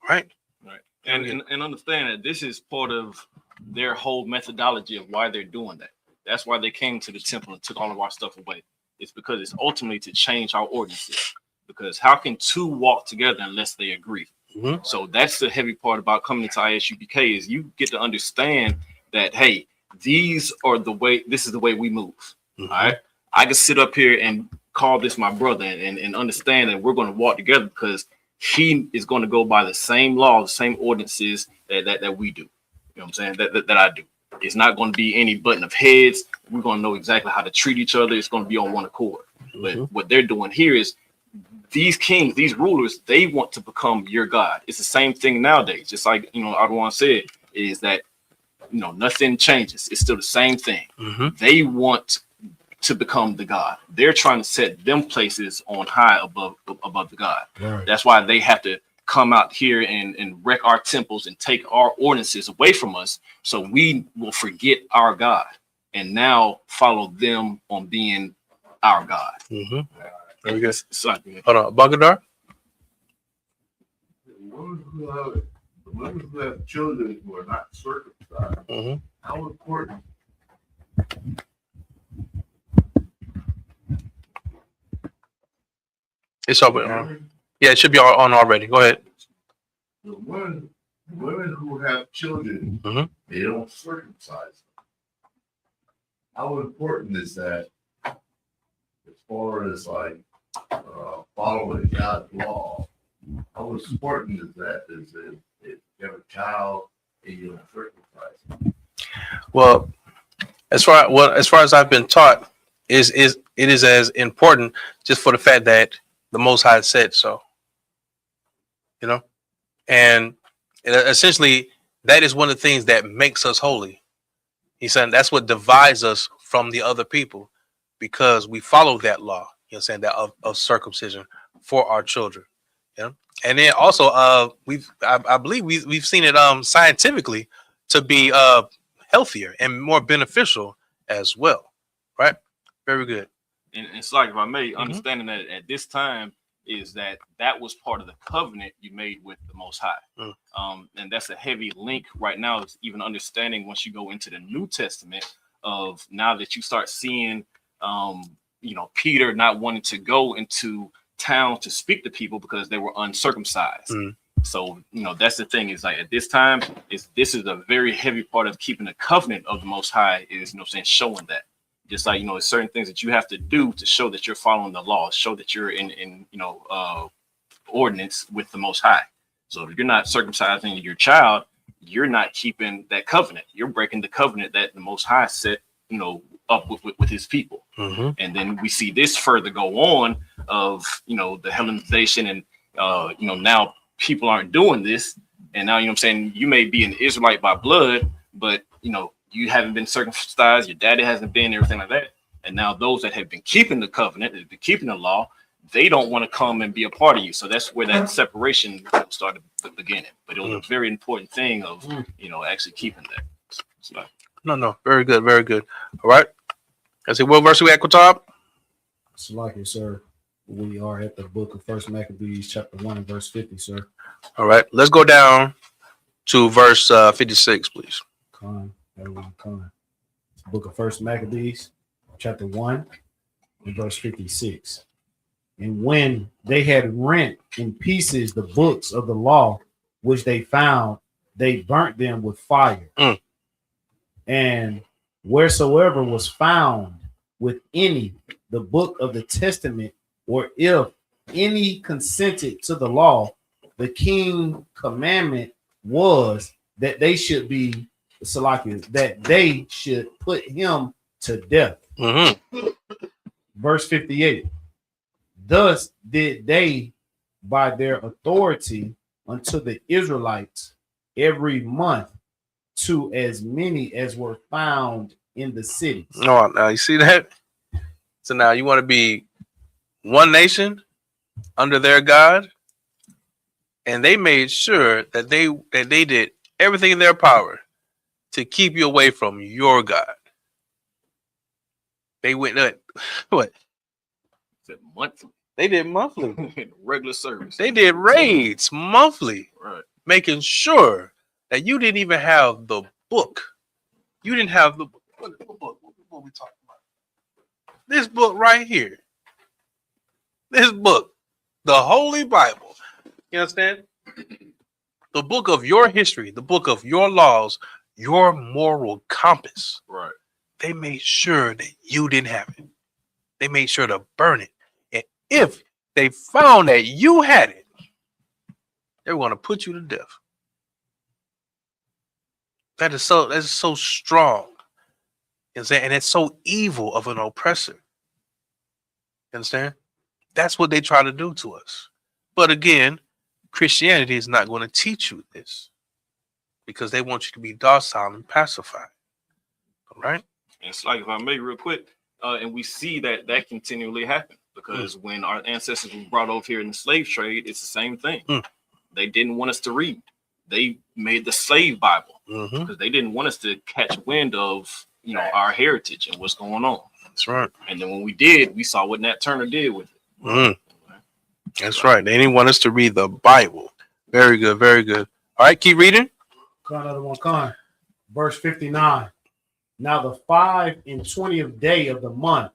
right? Right. And understand that this is part of their whole methodology of why they're doing that. That's why they came to the temple and took all of our stuff away. It's because it's ultimately to change our ordinances. Because how can two walk together unless they agree? Mm-hmm. So that's the heavy part about coming into ISUPK is you get to understand that, hey, this is the way we move. Mm-hmm. All right. I can sit up here and call this my brother and understand that we're going to walk together because he is going to go by the same laws, the same ordinances that we do. You know what I'm saying? That I do. It's not going to be any button of heads. We're going to know exactly how to treat each other. It's going to be on one accord. Mm-hmm. But what they're doing here is these kings, these rulers, they want to become your God. It's the same thing nowadays. Just like, Adwan said, is that, nothing changes. It's still the same thing. Mm-hmm. They want to become the God. They're trying to set them places on high above the God. Right. That's why they have to come out here and wreck our temples and take our ordinances away from us. So we will forget our God and now follow them on being our God. Mm-hmm. Very good. Hold on, Bagadar. The women who have children who are not circumcised, mm-hmm. how important? It's open. Yeah, it should be on already. Go ahead. The women who have children, mm-hmm. they don't circumcise them. How important is that as far as like following God's law? How important is that? Is it if you have a child and you don't circumcise them? Well, as far as I've been taught, it is as important just for the fact that the Most High said so. And essentially that is one of the things that makes us holy. He's saying that's what divides us from the other people because we follow that law. That of circumcision for our children. And then also I believe we've seen it scientifically to be healthier and more beneficial as well. Right? Very good. And it's like, if I may, mm-hmm. understanding that at this time, is that was part of the covenant you made with the Most High. And that's a heavy link right now, is even understanding once you go into the New Testament of now that you start seeing, Peter not wanting to go into town to speak to people because they were uncircumcised. So, that's the thing, is like at this time, this is a very heavy part of keeping the covenant of the Most High, is, showing that. Just like, there's certain things that you have to do to show that you're following the law, show that you're in ordinance with the Most High. So if you're not circumcising your child, you're not keeping that covenant. You're breaking the covenant that the Most High set, up with his people. And then we see this further go on of, the Hellenization, and, now people aren't doing this. And now, you may be an Israelite by blood, but, you haven't been circumcised, your daddy hasn't been, everything like that. And now those that have been keeping the covenant, that have been keeping the law, they don't want to come and be a part of you. So that's where that separation started beginning. But it was a very important thing of, actually keeping that. So, No. Very good. Very good. All right. I say, what verse are we at, Qatab? Salakia, sir. We are at the book of First Maccabees, chapter 1 and verse 50, sir. All right. Let's go down to verse 56, please. Book of First Maccabees, chapter 1 and verse 56. And when they had rent in pieces the books of the law which they found, they burnt them with fire. And wheresoever was found with any the book of the testament, or if any consented to the law, the king commandment was that they should be that they should put him to death. Verse 58. Thus did they by their authority unto the Israelites every month, to as many as were found in the cities. No, now you see that? So now you want to be one nation under their God, and they made sure that they did everything in their power to keep you away from your God. They went what? Monthly. They did monthly. Regular service. They did raids monthly, right? Making sure that you didn't even have the book. You didn't have the book. What book? What are we talking about? This book right here. This book, the Holy Bible. You understand? The book of your history, the book of your laws, your moral compass. Right. They made sure that you didn't have it. They made sure to burn it. And if they found that you had it, they were going to put you to death. That is so strong. And it's so evil of an oppressor. You understand? That's what they try to do to us. But again, Christianity is not going to teach you this, because they want you to be docile and pacified. All right? And it's like, if I may real quick, and we see that continually happen, because when our ancestors were brought over here in the slave trade, it's the same thing. They didn't want us to read. They made the slave Bible because they didn't want us to catch wind of, our heritage and what's going on. That's right. And then when we did, we saw what Nat Turner did with it. That's right. They didn't want us to read the Bible. Very good. Very good. All right, keep reading. Verse 59. Now the 25th day of the month,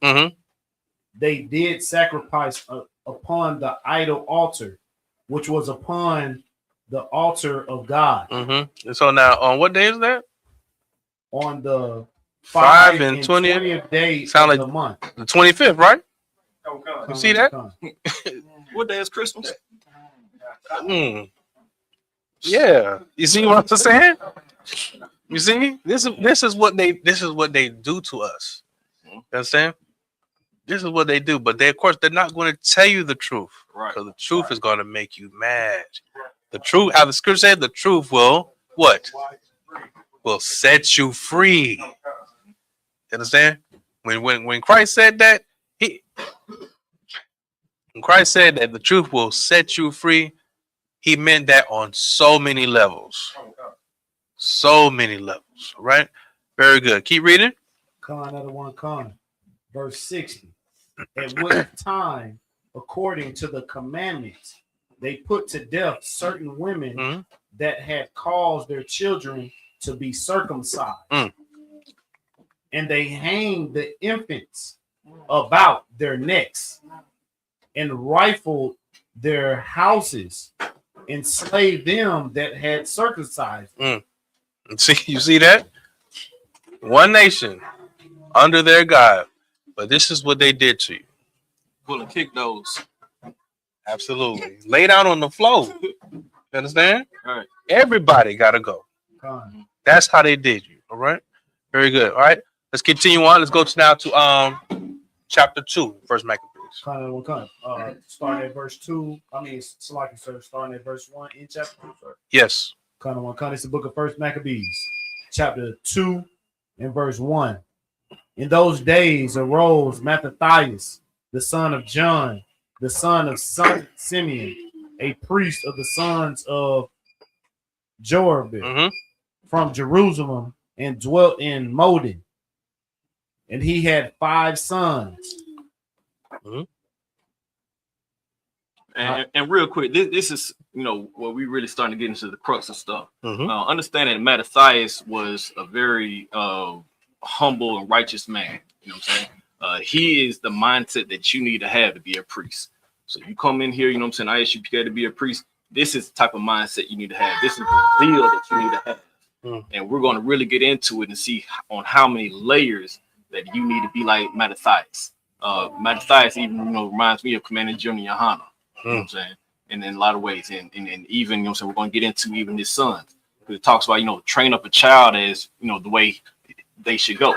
they did sacrifice upon the idol altar, which was upon the altar of God. And so now, on what day is that? On the 5 and 20th day sound of like the month. The 25th, right? You see that? What day is Christmas? Yeah. You see what I'm saying? You see? This is what they do to us. You understand? This is what they do, but of course they're not going to tell you the truth. Right. Because the truth is going to make you mad. The truth, how the scripture said, the truth will what? Will set you free. You understand? When Christ said that, when Christ said that the truth will set you free, he meant that on so many levels. So many levels. Right? Very good. Keep reading. Verse 60. At what time according to the commandments, they put to death certain women that had caused their children to be circumcised. And they hanged the infants about their necks and rifled their houses, enslaved them that had circumcised. See, you see that? One nation under their God, but this is what they did to you. Pull and kick those. Absolutely. Lay down on the floor. You understand? All right. Everybody gotta go. That's how they did you. All right. Very good. All right. Let's continue on. Let's go to chapter 2, First Maccabees. Starting at verse 2. Starting at verse 1 in chapter 2, sir. Yes. It's the book of First Maccabees, chapter 2 and verse 1. In those days arose Mattathias, the son of John, the son of Simeon, a priest of the sons of Joarib, from Jerusalem, and dwelt in Modin. And he had 5 sons. And real quick, this is, where we really starting to get into the crux of stuff. Understand that Mattathias was a very humble and righteous man. You know what I'm saying? He is the mindset that you need to have to be a priest. So you come in here, ISUPK to be a priest. This is the type of mindset you need to have. This is the zeal that you need to have. And we're going to really get into it and see on how many layers that you need to be like Mattathias. Mattathias even, reminds me of Commander General Johanna. You know what I'm saying? And in a lot of ways, and even, we're going to get into even his sons. It talks about, train up a child as, the way they should go.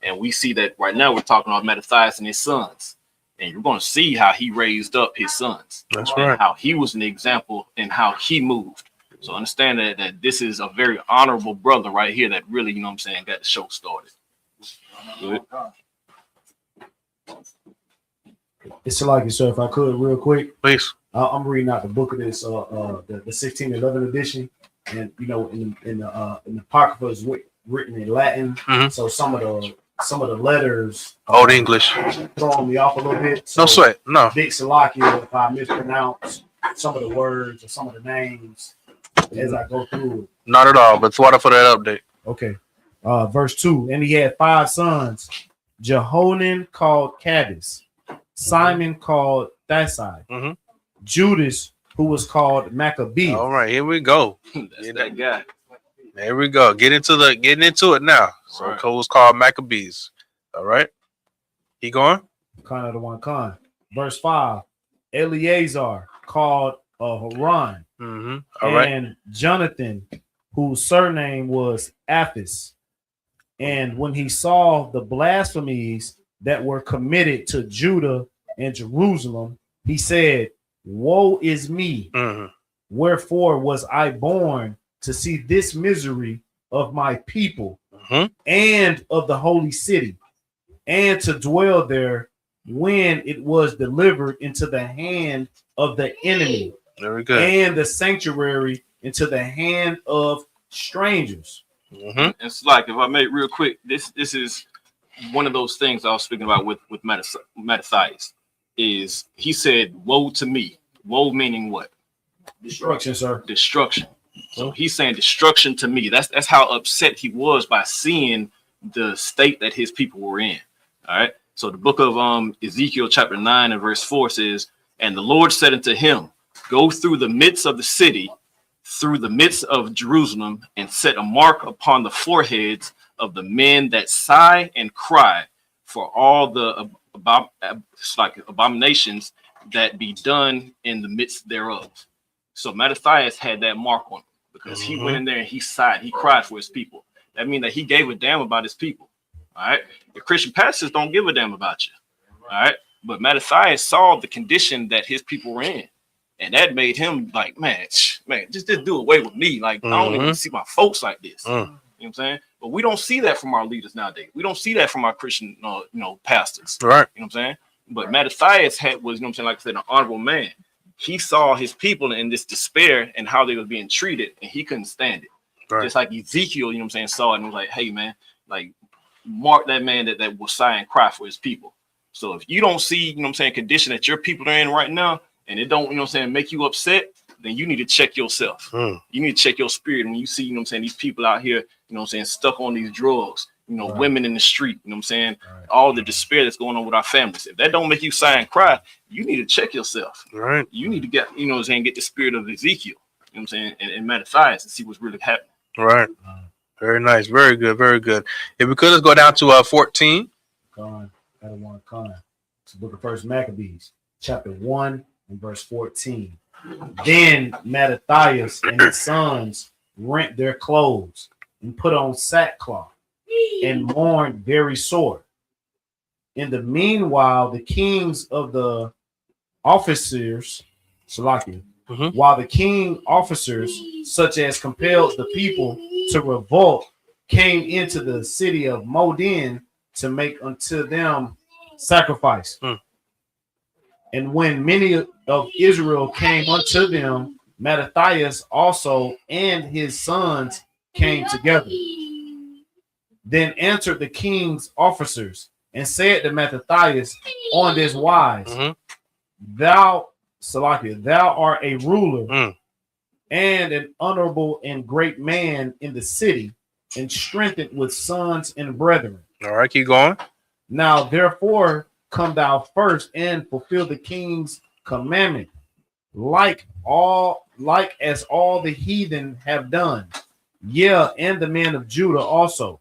And we see that right now we're talking about Mattathias and his sons. And you're going to see how he raised up his sons. That's right. How he was an example and how he moved. So understand that this is a very honorable brother right here that really, got the show started. Good. It's like, sir, if I could real quick. Please. I'm reading out the book of this, the 1611 edition. And, in the Apocrypha is written in Latin. So some of the letters. Old English. Throwing me off a little bit. So no sweat. No. Big Salakia if I mispronounce some of the words or some of the names as I go through it. Not at all, but water for that update. Okay. Verse 2. And he had 5 sons. Jehonan called Cadiz. Simon called Thasai. Judas, who was called Maccabee. All right, here we go. That's that guy. There we go. Getting into it now. So it was called Maccabees. All right. He going? Khan of the one Khan. Verse 5. Eleazar called Haran. All right. And Jonathan, whose surname was Aphis. And when he saw the blasphemies that were committed to Judah and Jerusalem, he said, woe is me. Wherefore was I born to see this misery of my people and of the holy city, and to dwell there when it was delivered into the hand of the enemy. Very good. And the sanctuary into the hand of strangers. It's like, if I may real quick, this is one of those things I was speaking about with Mattathias. Is he said, woe to me. Woe meaning what? Destruction, sir. Destruction. So he's saying destruction to me. That's how upset he was by seeing the state that his people were in. All right. So the book of Ezekiel chapter 9 and verse 4 says, and the Lord said unto him, go through the midst of the city, through the midst of Jerusalem, and set a mark upon the foreheads of the men that sigh and cry for all the abominations that be done in the midst thereof. So Mattathias had that mark on him because he went in there and he sighed, he cried for his people. That means that he gave a damn about his people. All right. The Christian pastors don't give a damn about you. All right. But Mattathias saw the condition that his people were in. And that made him like, man, just do away with me. Like, I don't even see my folks like this. You know what I'm saying? But we don't see that from our leaders nowadays. We don't see that from our Christian, pastors. Right. You know what I'm saying? But Mattathias was, like I said, an honorable man. He saw his people in this despair and how they were being treated, and he couldn't stand it. Right. Just like Ezekiel, saw it and was like, hey, man, like, mark that man that will sigh and cry for his people. So if you don't see, you know what I'm saying, condition that your people are in right now, and it don't, you know what I'm saying, make you upset, then you need to check yourself. You need to check your spirit when you see, you know what I'm saying, these people out here, you know what I'm saying, stuck on these drugs, you know, women in the street, you know what I'm saying, all the despair that's going on with our families. If that don't make you sigh and cry, you need to check yourself. Right. You need to get, you know what I'm saying, get the spirit of Ezekiel, you know what I'm saying, and Mattathias and see what's really happening. Right. Very nice. Very good. Very good. If we could, let's go down to 14. Con, it's the book of First Maccabees, chapter 1 and verse 14. Then Mattathias and his sons rent their clothes and put on sackcloth and mourned very sore. In the meanwhile, the kings of the officers, while the king officers, such as compelled the people to revolt, came into the city of Modin to make unto them sacrifice. And when many of Israel came unto them, Mattathias also and his sons came together. Then answered the king's officers and said to Mattathias on this wise, thou art a ruler and an honorable and great man in the city, and strengthened with sons and brethren. All right, keep going. Now, therefore, come thou first and fulfill the king's commandment, like as all the heathen have done. Yeah, and the men of Judah also,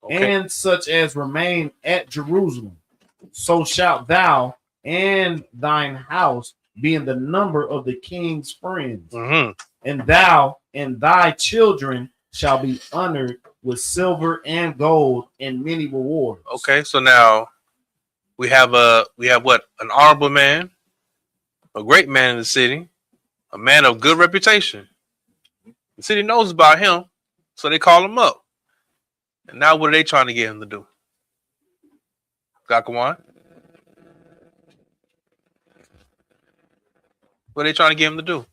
and such as remain at Jerusalem. So shalt thou and thine house be in the number of the king's friends, and thou and thy children shall be honored with silver and gold and many rewards. Okay, so now we have what? An honorable man, a great man in the city, a man of good reputation. The city knows about him, so they call him up. And now what are they trying to get him to do? Gakawan? What are they trying to get him to do?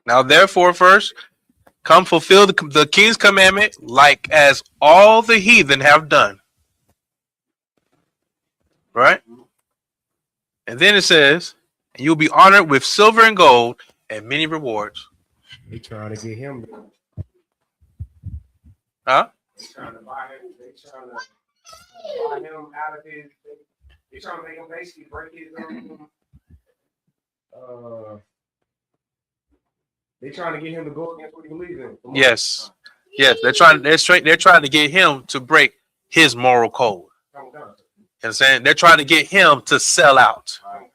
Now, therefore, first, come fulfill the king's commandment, like as all the heathen have done. Right? And then it says, and you'll be honored with silver and gold and many rewards. They trying to get him. Huh? They trying to buy him. They trying to buy him out of his. They trying to make him basically break his they trying to get him to go against what he believes in. Yes. Yes. They're trying to get him to break his moral code. You know what I'm saying? They're trying to get him to sell out. You know what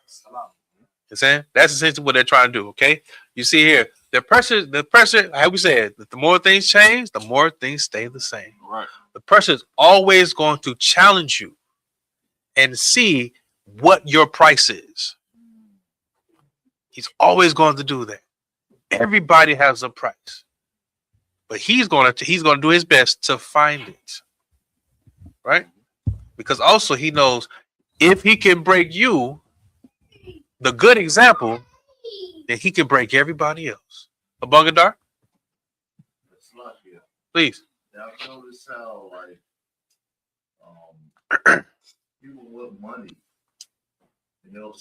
I'm saying? That's essentially what they're trying to do. Okay. You see here, the pressure, how we said, that the more things change, the more things stay the same. Right. The pressure is always going to challenge you and see what your price is. He's always going to do that. Everybody has a price, but he's going to do his best to find it, right? Because also he knows if he can break you, the good example, then he can break everybody else. Abungadar, please. Now notice how people want money, and they'll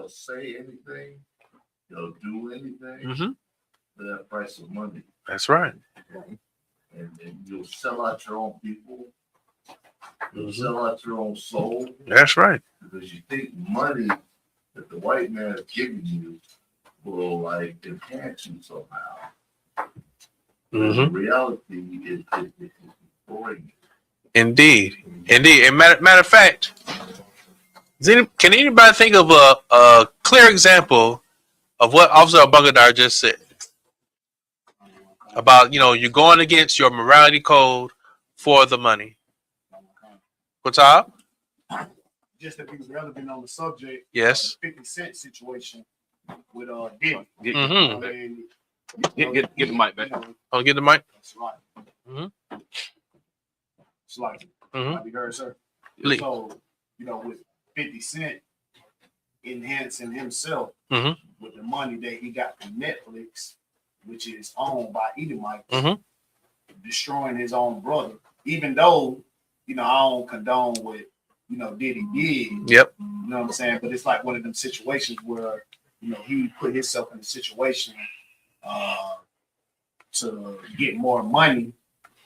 say anything. They'll do anything for that price of money. That's right. And you'll sell out your own people. You'll sell out your own soul. That's right. Because you think money that the white man is giving you will like enhance you somehow. The reality is boring. Indeed. And matter of fact, can anybody think of a clear example of what Officer Abungadar just said about, you're going against your morality code for the money? What's up? Just to be relevant on the subject, yes, 50 Cent situation with Diddy. Get the mic back. Oh, get the mic. That's right. It's like, Mm-hmm. you heard, sir. Please. So, with 50 Cent enhancing himself with the money that he got from Netflix which is owned by Edomites, Mhm. destroying his own brother. Even though, I don't condone what, Diddy did. Yep. You know what I'm saying? But it's like one of them situations where, he put himself in a situation to get more money,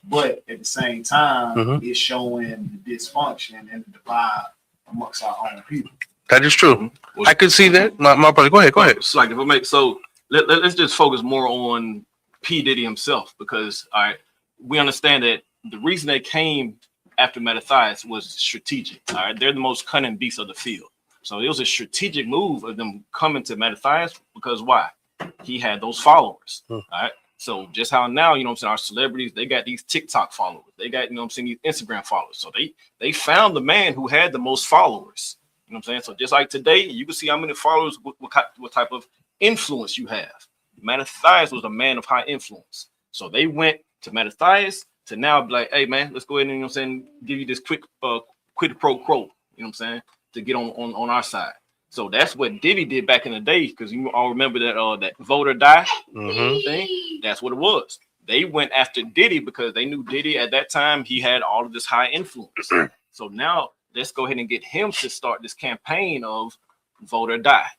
but at the same time, it's showing the dysfunction and the divide amongst our own people. That is true. I could see that. My brother, go ahead. It's like if I make so let's just focus more on P. Diddy himself, because all right, we understand that the reason they came after Mattathias was strategic. All right, they're the most cunning beasts of the field. So it was a strategic move of them coming to Mattathias because why? He had those followers. All right. So just how now, our celebrities, they got these TikTok followers. They got, these Instagram followers. So they found the man who had the most followers. You know what I'm saying? So just like today, you can see how many followers, what type of influence you have. Mattathias was a man of high influence. So they went to Mattathias to now be like, hey man, let's go ahead and give you this quid pro quo, you know what I'm saying, to get on our side. So that's what Diddy did back in the day, because you all remember that vote or die thing. That's what it was. They went after Diddy because they knew Diddy at that time, he had all of this high influence. So now let's go ahead and get him to start this campaign of vote or die,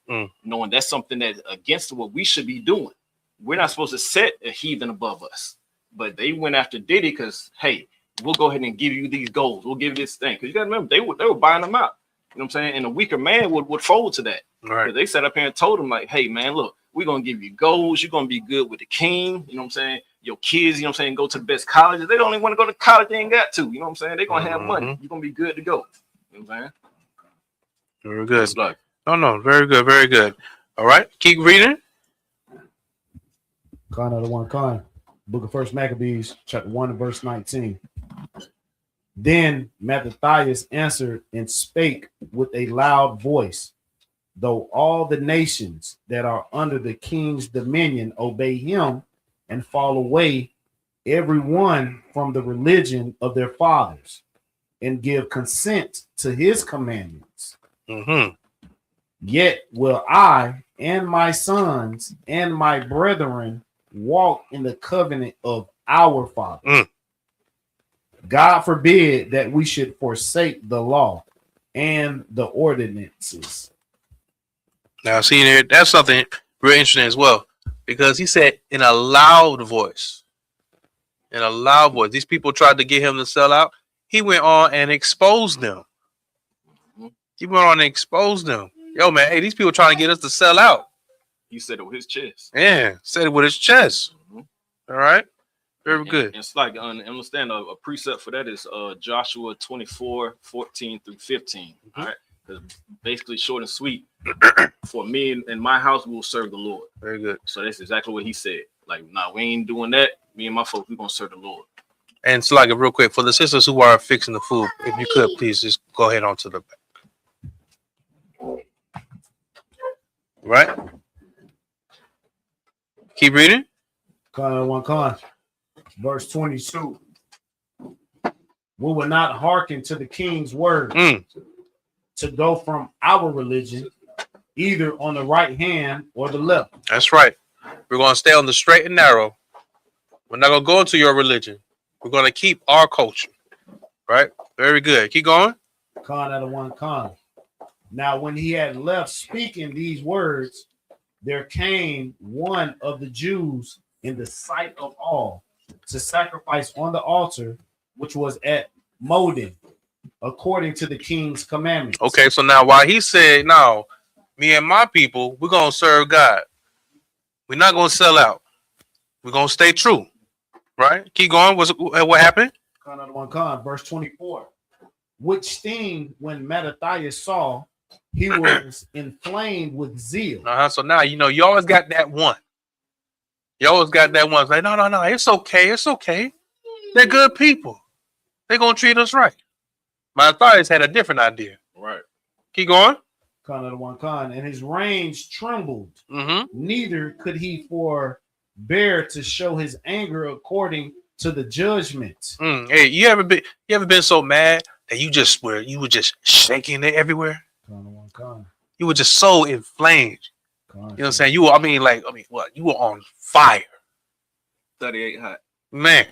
knowing that's something that's against what we should be doing. We're not supposed to set a heathen above us, but they went after Diddy because, hey, we'll go ahead and give you these goals. We'll give you this thing. Because you got to remember, they were buying them out. You know what I'm saying? And a weaker man would fold to that. Right. They sat up here and told him, like, hey, man, look, we're going to give you goals. You're going to be good with the king. You know what I'm saying? Your kids, you know what I'm saying, go to the best colleges. They don't even want to go to college. They ain't got to. You know what I'm saying? They're going to have money. You're going to be good to go. You know what I'm saying? Very good. No, very good. Very good. All right. Keep reading. Con of the one con. Book of First Maccabees, chapter 1 and verse 19. Then Mattathias answered and spake with a loud voice, though all the nations that are under the king's dominion obey him and fall away, every one from the religion of their fathers, and give consent to his commandments. Yet will I and my sons and my brethren walk in the covenant of our fathers. God forbid that we should forsake the law and the ordinances. Now, see there, that's something very interesting as well, because he said in a loud voice. In a loud voice. These people tried to get him to sell out. He went on and exposed them. He went on and exposed them. Yo, man, hey, these people trying to get us to sell out. He said it with his chest. Yeah, said it with his chest. All right. Very good. And it's like, understand a precept for that is Joshua 24:14 through 15. All right. Because basically short and sweet. For me and my house, we will serve the Lord. Very good. So that's exactly what he said. Like, nah, we ain't doing that. Me and my folks, we're going to serve the Lord. And it's like, real quick, for the sisters who are fixing the food, if you could, please just go ahead on to the back. Right? Keep reading. Con one con. Verse 22. We will not hearken to the king's word to go from our religion, either on the right hand or the left. That's right. We're going to stay on the straight and narrow. We're not going to go into your religion. We're going to keep our culture. Right? Very good. Keep going. Con out of one con. Now, when he had left speaking these words, there came one of the Jews in the sight of all to sacrifice on the altar, which was at Modin, according to the king's commandments. Okay, so now while he said, now, me and my people, we're going to serve God. We're not going to sell out. We're going to stay true. Right? Keep going. What happened? Con out of one con, verse 24. Which thing when Mattathias saw, he was inflamed with zeal. So now, you always got that one. You always got that one. It's like, no, it's okay. It's okay. They're good people. They're going to treat us right. Mattathias had a different idea. Right. Keep going. Con of the one con. And his reins trembled. Neither could he forbear to show his anger according to the judgment. Hey, you ever been so mad that you were just shaking it everywhere? You were just so inflamed. You know what I'm saying? You were on fire. 38 hot. Man,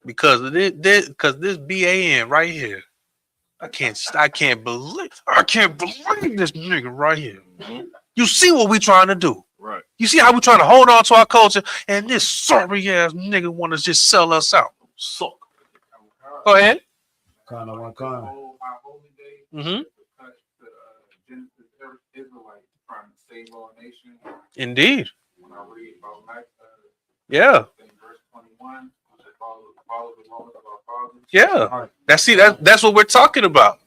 because of this BAN right here. I can't believe this nigga right here. You see what we trying to do. Right. You see how we trying to hold on to our culture, and this sorry ass nigga want to just sell us out. Suck. Go ahead. Con at one con. Mm-hmm. Israelites trying to save our nation. Indeed. When I read about Yeah. in verse 21, follow the laws of our fathers. Yeah. That's what we're talking about.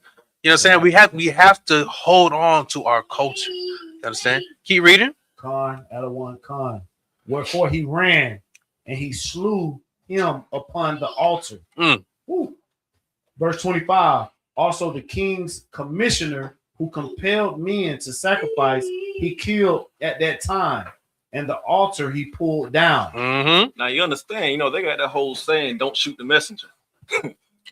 You know what I'm saying? We have to hold on to our culture. You understand? Keep reading. Con at one con. Wherefore he ran and he slew him upon the altar. Woo. Verse 25. Also the king's commissioner who compelled men to sacrifice, he killed at that time, and the altar he pulled down. Now you understand, they got that whole saying, "Don't shoot the messenger."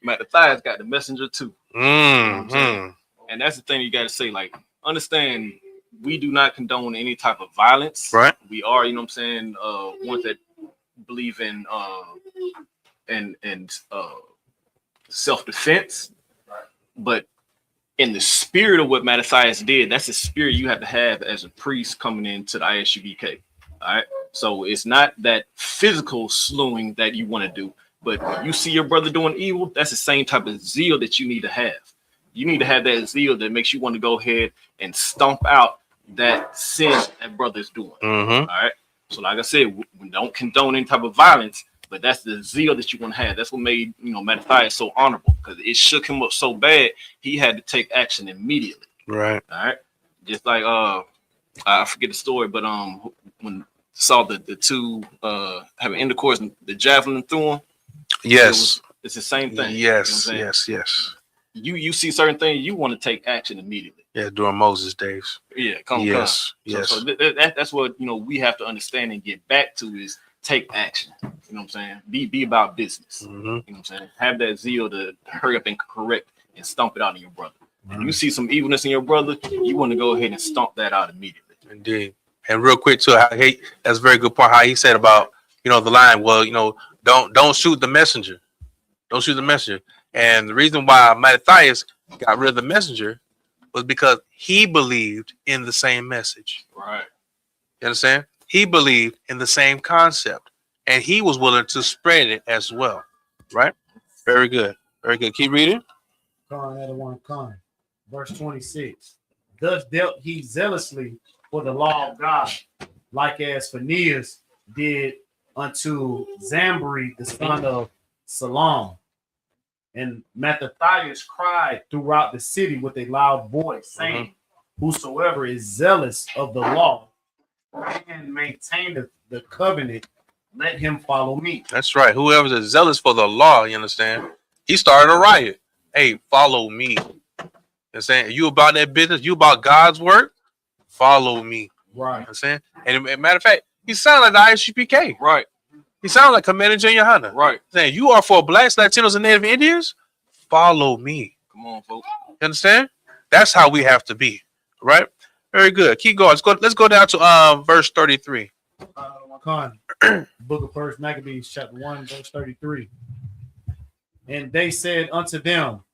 Mattathias got the messenger too. And that's the thing you got to say. Like, understand, we do not condone any type of violence. Right. We are, ones that believe in self-defense, but in the spirit of what Mattathias did, that's the spirit you have to have as a priest coming into the ISUPK. All right. So it's not that physical slewing that you want to do, but when you see your brother doing evil, that's the same type of zeal that you need to have. You need to have that zeal that makes you want to go ahead and stomp out that sin that brother's doing. All right. So like I said, we don't condone any type of violence, but that's the zeal that you want to have. That's what made, Mattathias so honorable, because it shook him up so bad, he had to take action immediately. Right. All right. Just like, I forget the story, but when saw the two having intercourse, and the javelin threw him. Yes. It's the same thing. Yes. You know Yes. You see certain things, you want to take action immediately. Yeah, during Moses' days. Yeah, Yes. So that's what we have to understand and get back to is take action. You know what I'm saying? Be about business. You know what I'm saying? Have that zeal to hurry up and correct and stomp it out in your brother. And you see some evilness in your brother, you want to go ahead and stomp that out immediately. Indeed. And real quick too, that's a very good point. How he said about the line. Well, don't shoot the messenger. Don't shoot the messenger. And the reason why Mattathias got rid of the messenger was because he believed in the same message. Right. You understand? He believed in the same concept, and he was willing to spread it as well. Right? Very good. Very good. Keep reading. Con. Verse 26. Thus dealt he zealously for the law of God, like as Phinehas did unto Zambri, the son of Salom. And Mattathias cried throughout the city with a loud voice, saying, whosoever is zealous of the law and maintaineth the covenant, let him follow me. That's right. Whoever is zealous for the law, you understand? He started a riot. Hey, follow me. You understand? You about that business? You about God's work? Follow me. Right. You understand? And matter of fact, he sounded like the ISUPK. Right. He sounds like Commander Junior Hunter. Right. Saying, you are for blacks, Latinos, and Native Indians? Follow me. Come on, folks. You understand? That's how we have to be. Right? Very good. Keep going. Let's go down to verse 33. Book of First Maccabees, chapter 1, verse 33. And they said unto them,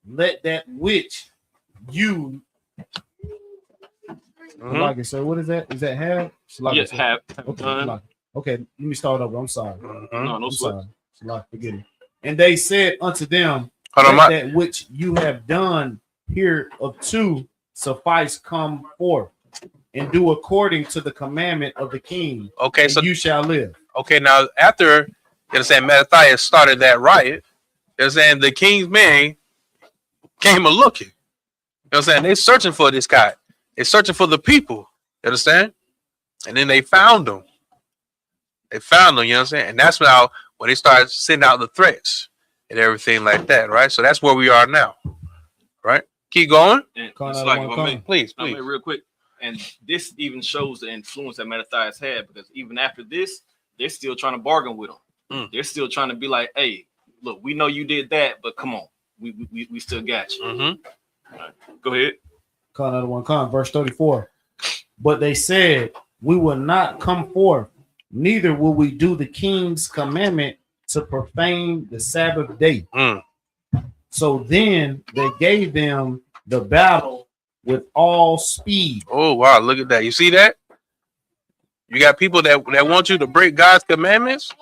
let that which you like it. So what is that? Is that have? Yes, have. Okay, okay, let me start over. I'm sorry. No sweat. Forget it. And they said unto them, that which you have done here of two suffice, come forth and do according to the commandment of the king. Okay, so you shall live. Okay, now after Mattathias started that riot, the king's men came a looking. They're searching for this guy. They're searching for the people. You understand? And then they found him. You know what I'm saying? And that's now when they started sending out the threats and everything like that, right? So that's where we are now, right? Keep going. Please. Real quick. And this even shows the influence that Mattathias had, because even after this, they're still trying to bargain with him. They're still trying to be like, hey, look, we know you did that, but come on, we still got you. Right. Go ahead. Verse 34. But they said, we will not come forth neither will we do the king's commandment to profane the Sabbath day. So then they gave them the battle with all speed. Oh, wow. Look at that. You see that? You got people that want you to break God's commandments.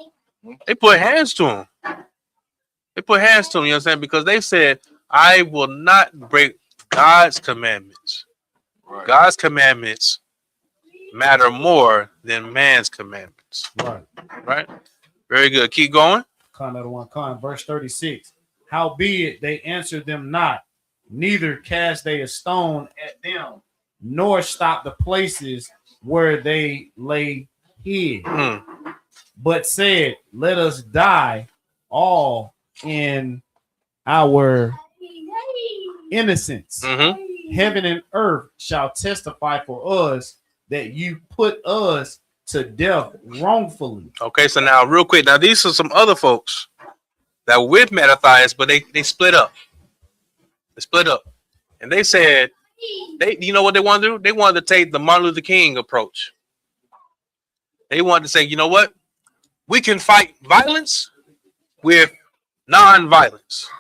They put hands to him. They put hands to him, you know what I'm saying? Because they said, I will not break God's commandments. Right. God's commandments matter more than man's commandments. Right. Right? Very good. Keep going. Verse 36. Howbeit they answered them not, neither cast they a stone at them, nor stopped the places where they lay hid, but said, let us die all in our innocence. Heaven and earth shall testify for us that you put us to death wrongfully. Okay, so now real quick, now these are some other folks that were with Mattathias, but they split up. They split up. And they said, you know what they want to do? They wanted to take the Martin Luther King approach. They wanted to say, you know what? We can fight violence with non-violence.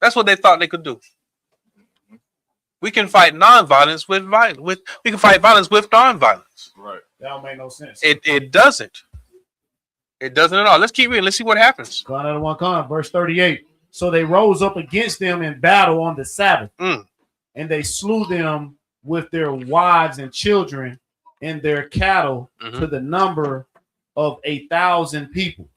That's what they thought they could do. We can fight non-violence with violence. We can fight violence with non-violence. Right. That don't make no sense. It doesn't. It doesn't at all. Let's keep reading. Let's see what happens. Verse 38. So they rose up against them in battle on the Sabbath, and they slew them with their wives and children and their cattle to the number of 1,000 people.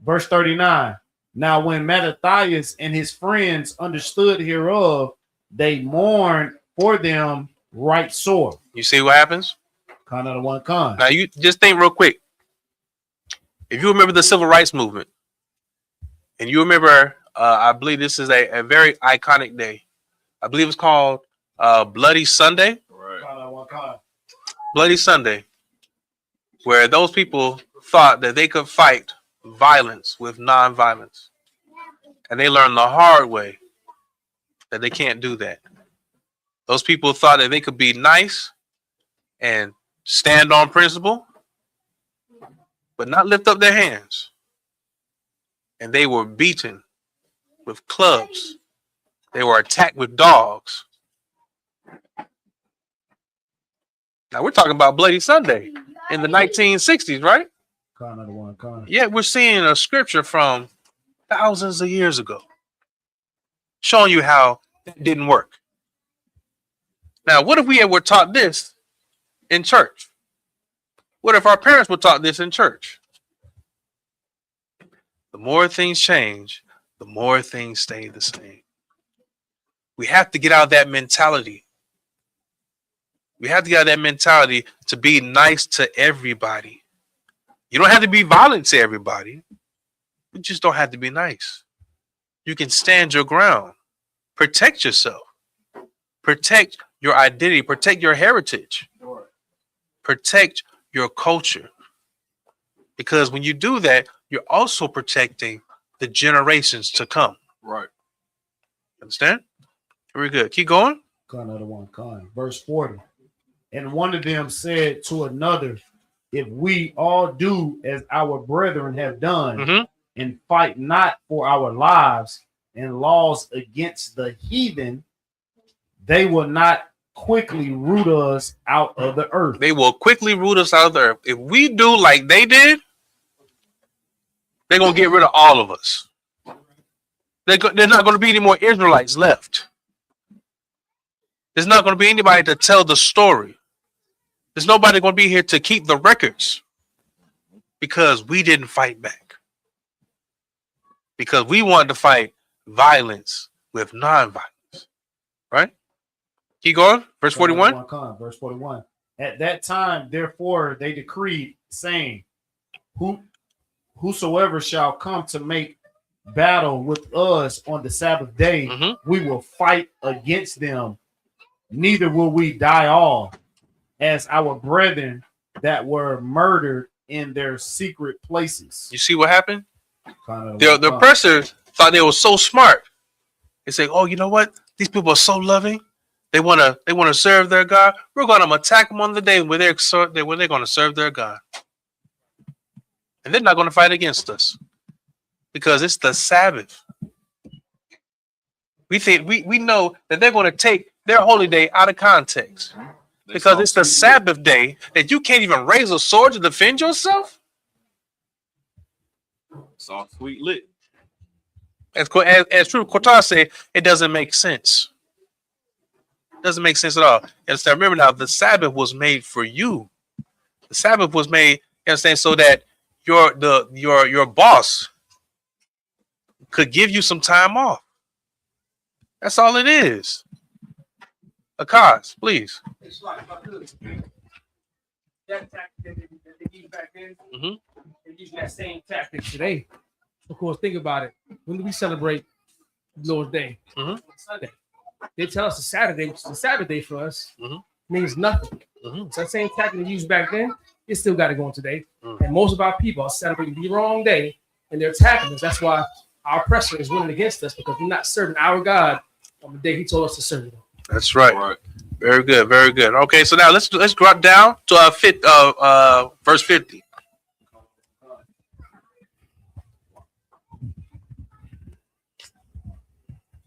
Verse 39. Now when Mattathias and his friends understood hereof, they mourned for them right sore. You see what happens? Now you just think real quick. If you remember the civil rights movement, and you remember, I believe this is a very iconic day. I believe it's called Bloody Sunday. Right. Bloody Sunday, where those people thought that they could fight violence with non-violence. And they learned the hard way that they can't do that. Those people thought that they could be nice and stand on principle, but not lift up their hands. And they were beaten with clubs. They were attacked with dogs. Now we're talking about Bloody Sunday in the 1960s, right? Yeah, we're seeing a scripture from thousands of years ago showing you how that didn't work. Now, what if we were taught this in church? What if our parents were taught this in church? The more things change, the more things stay the same. We have to get out of that mentality. We have to get out of that mentality to be nice to everybody. You don't have to be violent to everybody. You just don't have to be nice. You can stand your ground. Protect yourself. Protect your identity. Protect your heritage. Protect your culture. Because when you do that, you're also protecting the generations to come. Right. Understand? Very good. Keep going. Verse 40. And one of them said to another, if we all do as our brethren have done, and fight not for our lives and laws against the heathen, they will not quickly root us out of the earth. They will quickly root us out of the earth. If we do like they did, they're going to get rid of all of us. There's not going to be any more Israelites left. There's not going to be anybody to tell the story. There's nobody going to be here to keep the records because we didn't fight back. Because we wanted to fight violence with non-violence. Right? Keep going. Verse 41. Verse 41. At that time, therefore, they decreed, saying, whosoever shall come to make battle with us on the Sabbath day, we will fight against them. Neither will we die all, as our brethren that were murdered in their secret places. You see what happened? The oppressors thought they were so smart. They say, oh, you know what? These people are so loving. They wanna serve their God. We're gonna attack them on the day when they're gonna serve their God, and they're not gonna fight against us because it's the Sabbath. We know that they're gonna take their holy day out of context because it's the Sabbath day that you can't even raise a sword to defend yourself. It's all sweet lit. As True Cortez said, it doesn't make sense. It doesn't make sense at all. And so remember now, the Sabbath was made for you. The Sabbath was made, you understand, so that your boss could give you some time off. That's all it is. Akash, please. It's like that tactic that they used back then. They're using that same tactic today. Of course, think about it. When do we celebrate the Lord's Day? Sunday. They tell us the Saturday, which is the Sabbath day for us, means nothing. So that same tactic they used back then, it still got to go on today. And most of our people are celebrating the wrong day, and they're attacking us. That's why our oppressor is winning against us, because we're not serving our God on the day He told us to serve Him. That's right. Very good, very good. Okay, so now let's drop down to verse 50.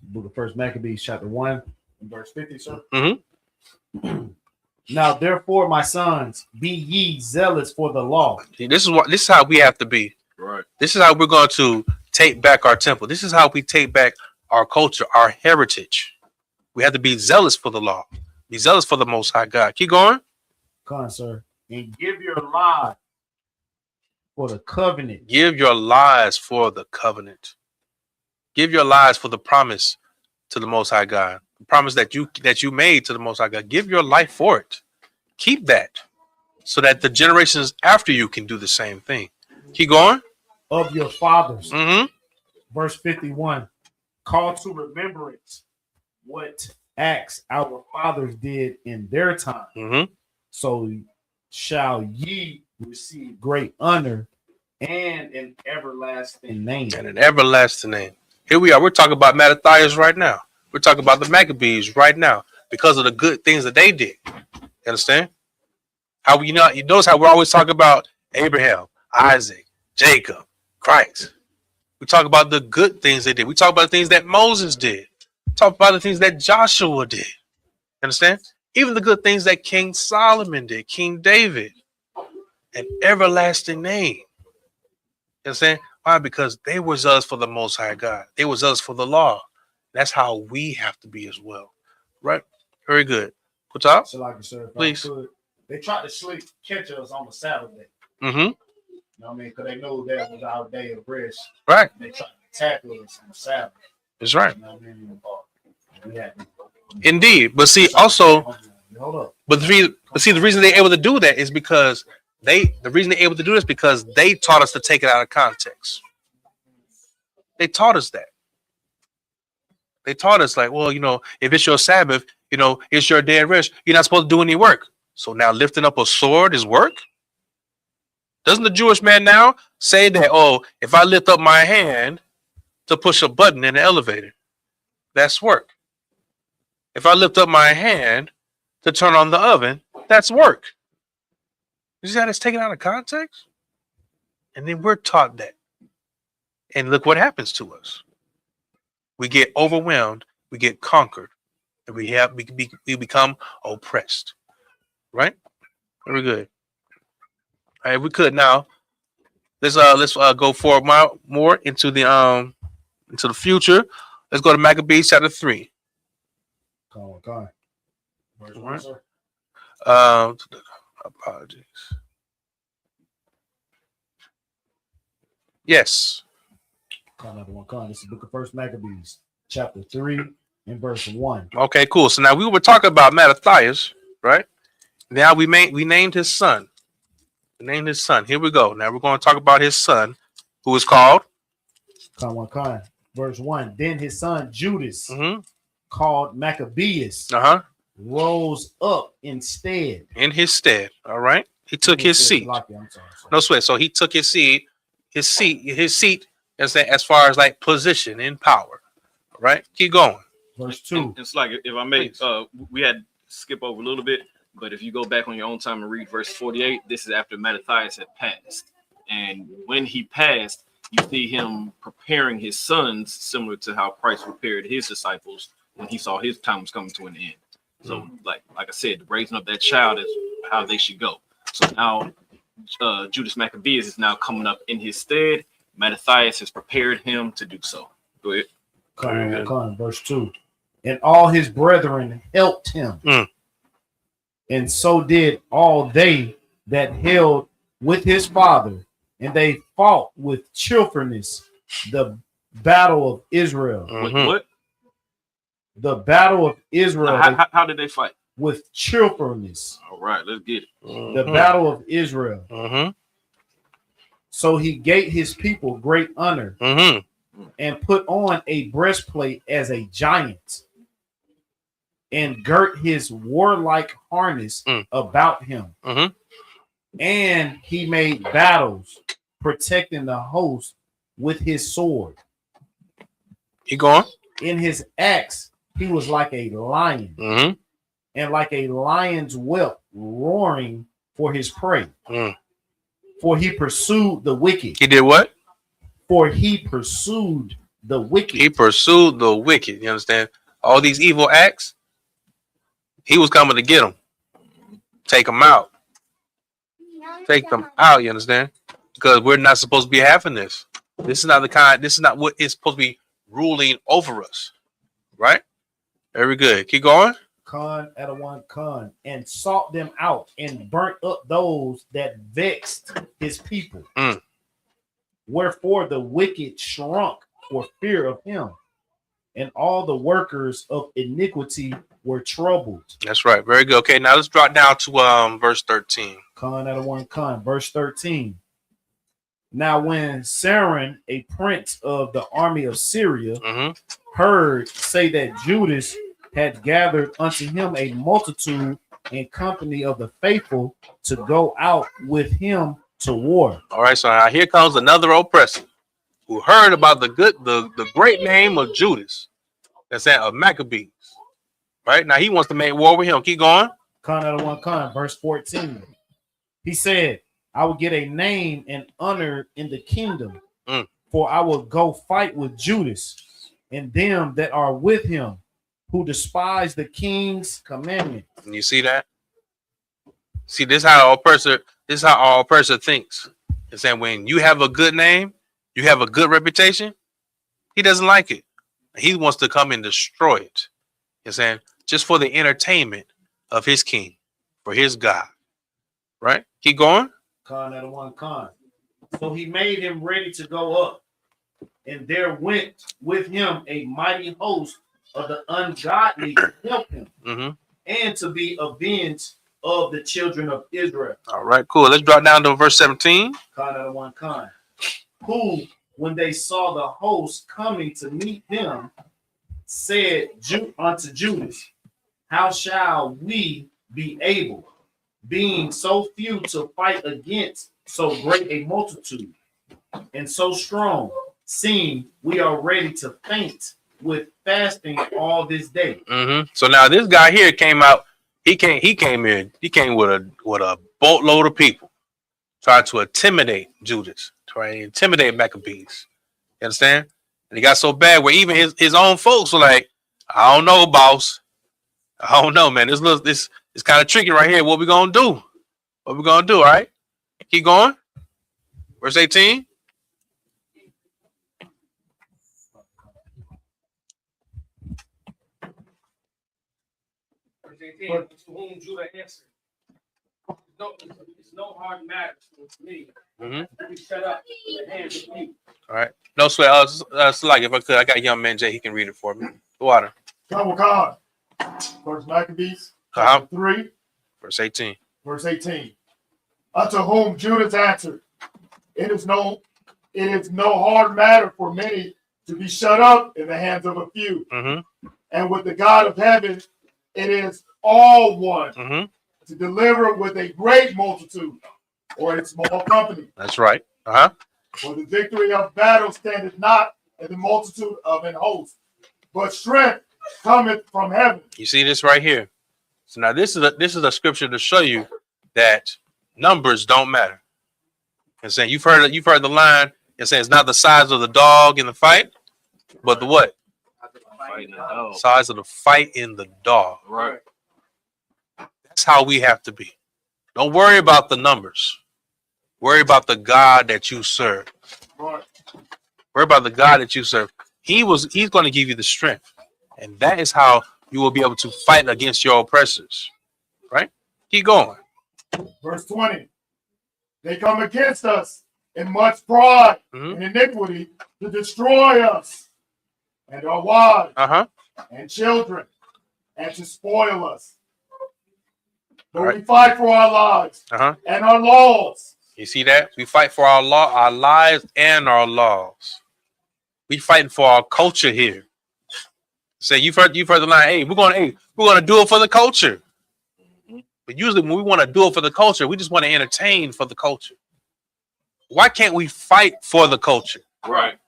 Book of First Maccabees, chapter 1, and verse 50, sir. Now, therefore, my sons, be ye zealous for the law. This is how we have to be. Right. This is how we're going to take back our temple. This is how we take back our culture, our heritage. We have to be zealous for the law. Be zealous for the Most High God. Keep going. Come on, sir. And give your lives for the covenant. Give your lives for the covenant. Give your lives for the promise to the Most High God. The promise that you made to the Most High God. Give your life for it. Keep that so that the generations after you can do the same thing. Keep going. Of your fathers. Verse 51. Call to remembrance what acts our fathers did in their time. So shall ye receive great honor and an everlasting name. And an everlasting name. Here we are. We're talking about Mattathias right now. We're talking about the Maccabees right now because of the good things that they did. You understand? How you notice how we're always talking about Abraham, Isaac, Jacob, Christ. We talk about the good things they did. We talk about the things that Moses did. We talk about the things that Joshua did. Understand? Even the good things that King Solomon did, King David. An everlasting name. You understand? Why? Because they were zealous for the Most High God. They were zealous for the law. That's how we have to be as well. Right? Very good. What's up? So like, sir, please. They tried to catch us on the Sabbath day. You know what I mean? Because they know that was our day of rest. Right. They tried to tackle us on the Sabbath. That's right. You know what I mean? Indeed. But see, also, hold up. But the reason they're able to do that is because they taught us to take it out of context. They taught us that. They taught us like, well, if it's your Sabbath, it's your day of rest. You're not supposed to do any work. So now lifting up a sword is work. Doesn't the Jewish man now say that, if I lift up my hand to push a button in the elevator, that's work. If I lift up my hand to turn on the oven, that's work. You see how that's taken out of context? And then we're taught that. And look what happens to us. We get overwhelmed, we get conquered, and we become oppressed. Right? Very good. All right, we could now. Let's go forward more into the future. Let's go to Maccabees chapter 3. Come on. Verse 1, sir. Apologies. Yes. This is the book of First Maccabees, chapter 3 and verse 1. Okay, cool. So now we were talking about Mattathias, right? Now we named his son. We named his son. Here we go. Now we're going to talk about his son, who is called. Verse 1. Then his son Judas, called Maccabeus, rose up instead. In his stead. All right. He took his seat. No sweat. So he took his seat. His seat as far as like position in power. All right. Keep going. verse 2. It's like, if I may, we had skip over a little bit, but if you go back on your own time and read verse 48, this is after Mattathias had passed. And when he passed, you see him preparing his sons, similar to how Christ prepared his disciples when he saw his time was coming to an end. So, like I said, raising up that child is how they should go. So now Judas Maccabeus is now coming up in his stead. Mattathias has prepared him to do so. Go ahead. Verse 2. And all his brethren helped him. And so did all they that held with his father. And they fought with cheerfulness the battle of Israel. What? The battle of Israel. How did they fight? With cheerfulness. All right, let's get it. The battle of Israel. So he gave his people great honor and put on a breastplate as a giant and girt his warlike harness about him. And he made battles, protecting the host with his sword. He going? In his axe, he was like a lion, and like a lion's whelp, roaring for his prey. For he pursued the wicked. He did what? For he pursued the wicked. He pursued the wicked. You understand? All these evil acts, he was coming to get them. Take them out. Take them out, you understand? Because we're not supposed to be having this. This is not what is supposed to be ruling over us. Right? Very good. Keep going. Khan, and sought them out and burnt up those that vexed his people. Wherefore the wicked shrunk for fear of him, and all the workers of iniquity were troubled. That's right. Very good. Okay, now let's drop down to verse 13. Verse 13. Now when Saran, a prince of the army of Syria, heard say that Judas had gathered unto him a multitude and company of the faithful to go out with him to war. All right, so now here comes another oppressor who heard about the great name of Judas. That's that of Maccabees. Right now he wants to make war with him. Keep going. Verse 14. He said, I will get a name and honor in the kingdom, for I will go fight with Judas and them that are with him, who despise the king's commandment. And you see that? See, this is how our oppressor thinks. It's saying when you have a good name, you have a good reputation, he doesn't like it. He wants to come and destroy it. It's saying just for the entertainment of his king, for his God. Right? Keep going. So he made him ready to go up, and there went with him a mighty host of the ungodly to help him, and to be avenged of the children of Israel. All right, cool. Let's drop down to verse 17. Who, when they saw the host coming to meet them, said unto Judas, how shall we be able, being so few, to fight against so great a multitude, and so strong, seeing we are ready to faint with fasting all this day? So now this guy here came out. He came with a boatload of people, tried to intimidate Judas, trying to intimidate Maccabees. You understand? And he got so bad where even his own folks were like, I don't know, boss. I don't know, man. This is kind of tricky right here. What we gonna do? All right? Keep going. Verse 18. To whom Judah answered, it's no hard matter for me. We set up in the hands of you. All right. No sweat. Like if I could, I got young man Jay. He can read it for me. The water. Hachaanakah. First Maccabees 3. Verse 18. Verse 18. Unto whom Judas answered, it is no hard matter for many to be shut up in the hands of a few. And with the God of heaven, it is all one to deliver with a great multitude or a small company. That's right. For the victory of battle standeth not in the multitude of an host, but strength cometh from heaven. You see this right here. So now this is a scripture to show you that numbers don't matter. And saying you've heard the line. It says it's not the size of the dog in the fight, but the what? Size of the fight in the dog. Right. That's how we have to be. Don't worry about the numbers. Worry about the God that you serve. Right. Worry about the God that you serve. He's going to give you the strength. And that is how you will be able to fight against your oppressors. Right? Keep going. Verse 20. They come against us in much pride and iniquity to destroy us and our wives and children and to spoil us. But we fight for our lives and our laws. You see that? We fight for our lives and our laws. We fighting for our culture here. Say you've heard the line, hey, we're gonna do it for the culture. But usually when we want to do it for the culture, we just want to entertain for the culture. Why can't we fight for the culture? Right.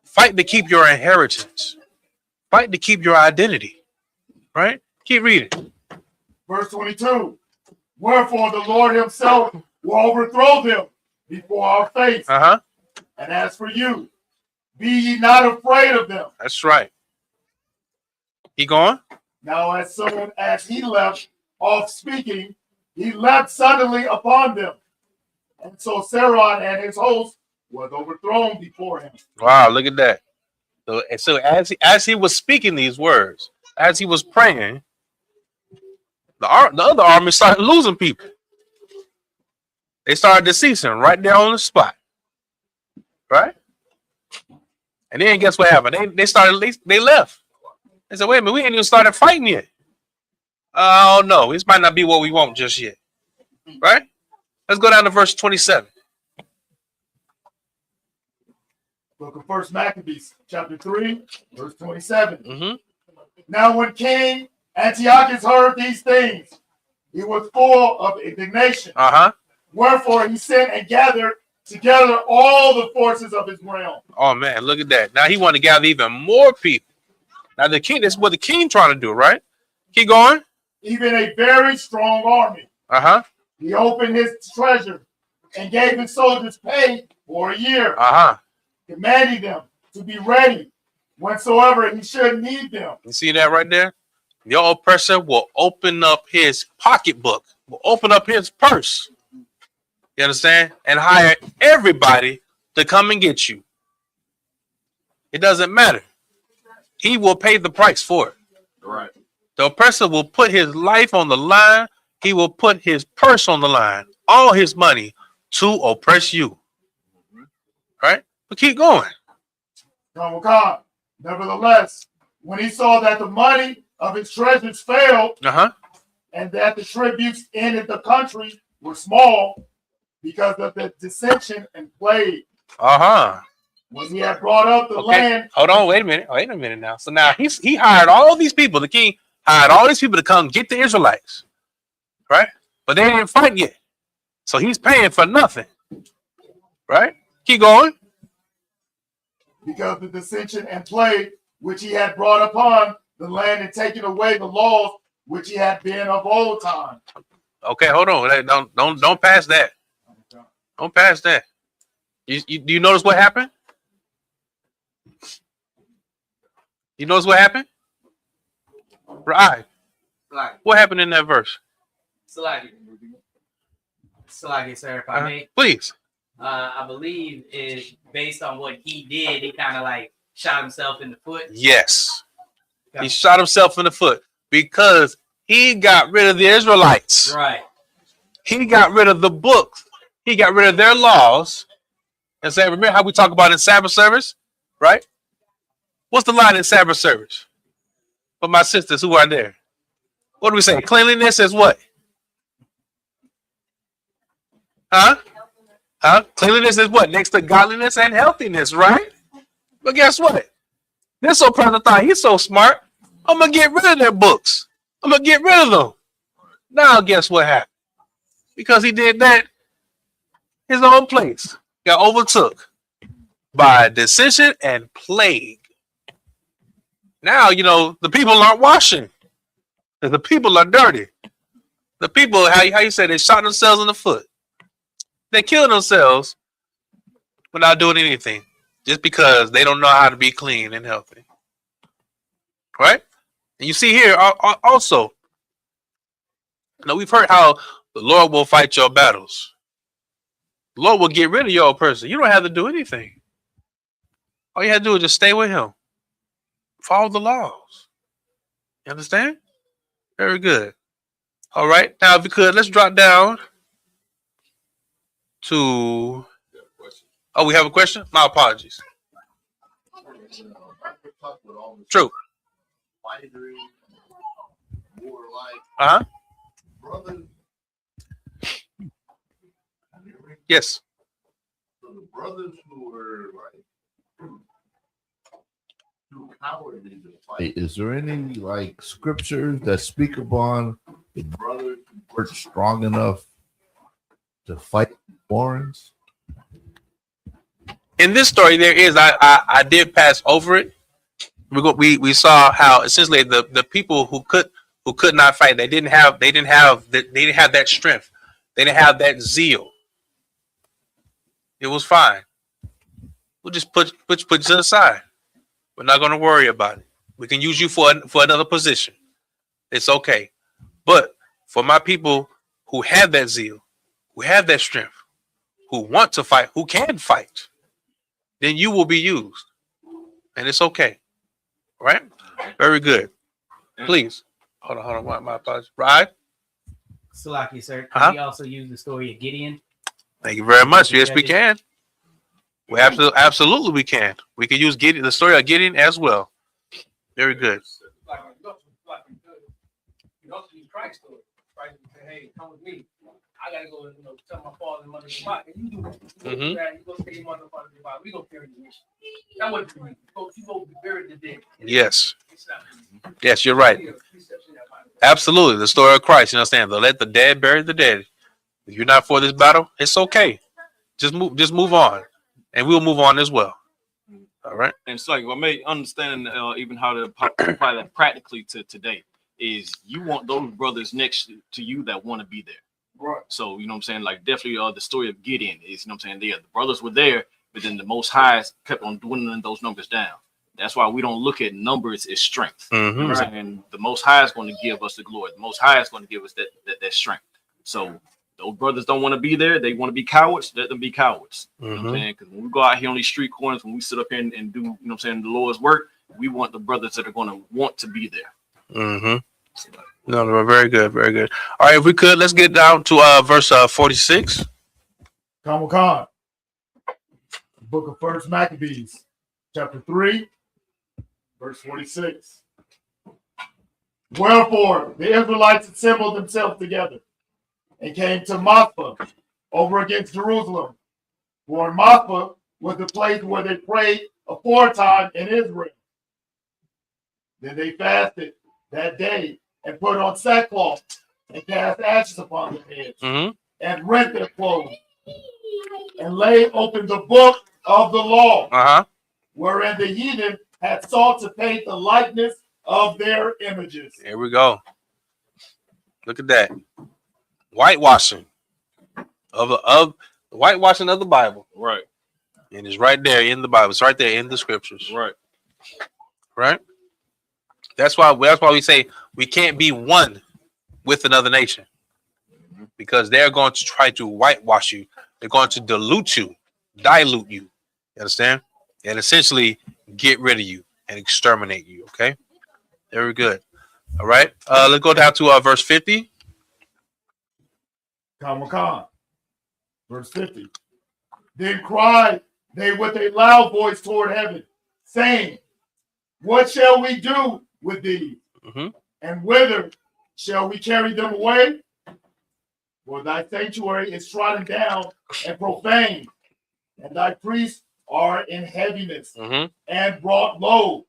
Fight to keep your inheritance. Fight to keep your identity. Right? Keep reading. Verse 22. Wherefore the Lord himself will overthrow them before our face. And as for you, be ye not afraid of them. That's right. He going? Now as soon as he left off speaking, he leapt suddenly upon them. And so Sarai and his host was overthrown before him. Wow, look at that. So as he was speaking these words, as he was praying, the other army started losing people. They started deceasing right there on the spot. Right? And then guess what happened? They left. They said, wait a minute, we ain't even started fighting yet. Oh no, this might not be what we want just yet. Right? Let's go down to verse 27. Book of 1 Maccabees, chapter 3, verse 27. Now when King Antiochus heard these things, he was full of indignation. Wherefore he sent and gathered together all the forces of his realm. Oh man, look at that. Now he wanted to gather even more people. Now the king, that's what the king trying to do, right? Keep going. Even a very strong army. He opened his treasure and gave his soldiers pay for a year, commanding them to be ready whensoever he should need them. You see that right there? Your oppressor will open up his pocketbook, will open up his purse. You understand? And hire everybody to come and get you. It doesn't matter. He will pay the price for it. Right. The oppressor will put his life on the line. He will put his purse on the line, all his money to oppress you. Right? But keep going. Nevertheless, when he saw that the money of his treasures failed, and that the tributes in the country were small because of the dissension and plague, when he had brought up the land. Hold on, wait a minute now. So now he hired all these people. The king hired all these people to come get the Israelites. Right? But they didn't fight yet. So he's paying for nothing. Right? Keep going. Because of the dissension and plague which he had brought upon the land and taken away the laws which he had been of old time. Okay, hold on. Don't pass that. Don't pass that. Do you notice what happened? You notice what happened? Right. What happened in that verse? Salagi, sir, if I may. Please. I believe is based on what he did. He kind of like shot himself in the foot. Yes. He shot himself in the foot because he got rid of the Israelites. Right. He got rid of the books. He got rid of their laws. And say, remember how we talk about in Sabbath service? Right? What's the line in Sabbath service? For my sisters who are there. What do we say? Cleanliness is what? Cleanliness is what? Next to godliness and healthiness, right? But guess what? This old person thought he's so smart. I'm going to get rid of their books. I'm going to get rid of them. Now guess what happened? Because he did that, his own place got overtook by dissension and plague. Now, you know, the people aren't washing. The people are dirty. The people, how you say, they shot themselves in the foot. They kill themselves without doing anything, just because they don't know how to be clean and healthy. Right? And you see here also, you know, we've heard how the Lord will fight your battles. The Lord will get rid of your old person. You don't have to do anything. All you have to do is just stay with him. Follow the laws. You understand? Very good. All right. Now, if you could, let's drop down to... Oh, we have a question? My apologies. True. Uh-huh. Yes. So the brothers who were like too cowardly to fight, is there any like scriptures that speak upon the brothers who weren't strong enough to fight Warrens? In this story, there is. I did pass over it. We saw how essentially the people who could not fight, they didn't have that strength. They didn't have that zeal. It was fine. We'll just put you to the side. We're not going to worry about it. We can use you for another position. It's okay. But for my people who have that zeal, who have that strength, who want to fight, who can fight, then you will be used. And it's okay. All right? Very good. Please. Hold on. My apologies. Right? Salaki, sir. Can we also use the story of Gideon? Thank you very much. Yes, we can. We absolutely we can. We can use Gideon, the story of Gideon as well. Very good. You also use Christ's story. Christ would say, "Hey, come with me. I gotta go, tell my father and mother goodbye." And you do it. You go say your mother and father goodbye. We go carry the mission. That wasn't for me. You go bury the dead. Yes. Yes, you're right. Absolutely. The story of Christ. You understand? They'll let the dead bury the dead. If you're not for this battle, it's okay. Just move on. And we'll move on as well. All right. And so, like, I may understand even how to apply that practically to today is you want those brothers next to you that want to be there. Right. So, you know what I'm saying? Like, definitely the story of Gideon is, you know what I'm saying? The brothers were there, but then the Most High kept on dwindling those numbers down. That's why we don't look at numbers as strength. You know what I'm saying? The Most High is going to give us the glory. The Most High is going to give us that strength. So, those brothers don't want to be there. They want to be cowards. Let them be cowards. You know what I'm saying? Because when we go out here on these street corners, when we sit up here and do, you know what I'm saying, the Lord's work, we want the brothers that are going to want to be there. No, very good. Very good. All right, if we could, let's get down to verse 46. Hachaanakah, book of First Maccabees, chapter 3, verse 46. Wherefore the Israelites assembled themselves together and came to Mizpah over against Jerusalem. For Mizpah was the place where they prayed aforetime in Israel. Then they fasted that day and put on sackcloth and cast ashes upon their heads and rent their clothes and laid open the book of the law, wherein the heathen had sought to paint the likeness of their images. Here we go. Look at that. Whitewashing of the whitewashing of the Bible. Right. And it's right there in the Bible. It's right there in the scriptures. Right. That's why we say we can't be one with another nation, because they're going to try to whitewash you. They're going to dilute you. You understand? And essentially get rid of you and exterminate you. Okay. Very good. All right. Let's go down to verse 50. Hachaanakah, verse 50. Then cried they with a loud voice toward heaven, saying, what shall we do with these? And whither shall we carry them away? For thy sanctuary is trodden down and profaned, and thy priests are in heaviness and brought low.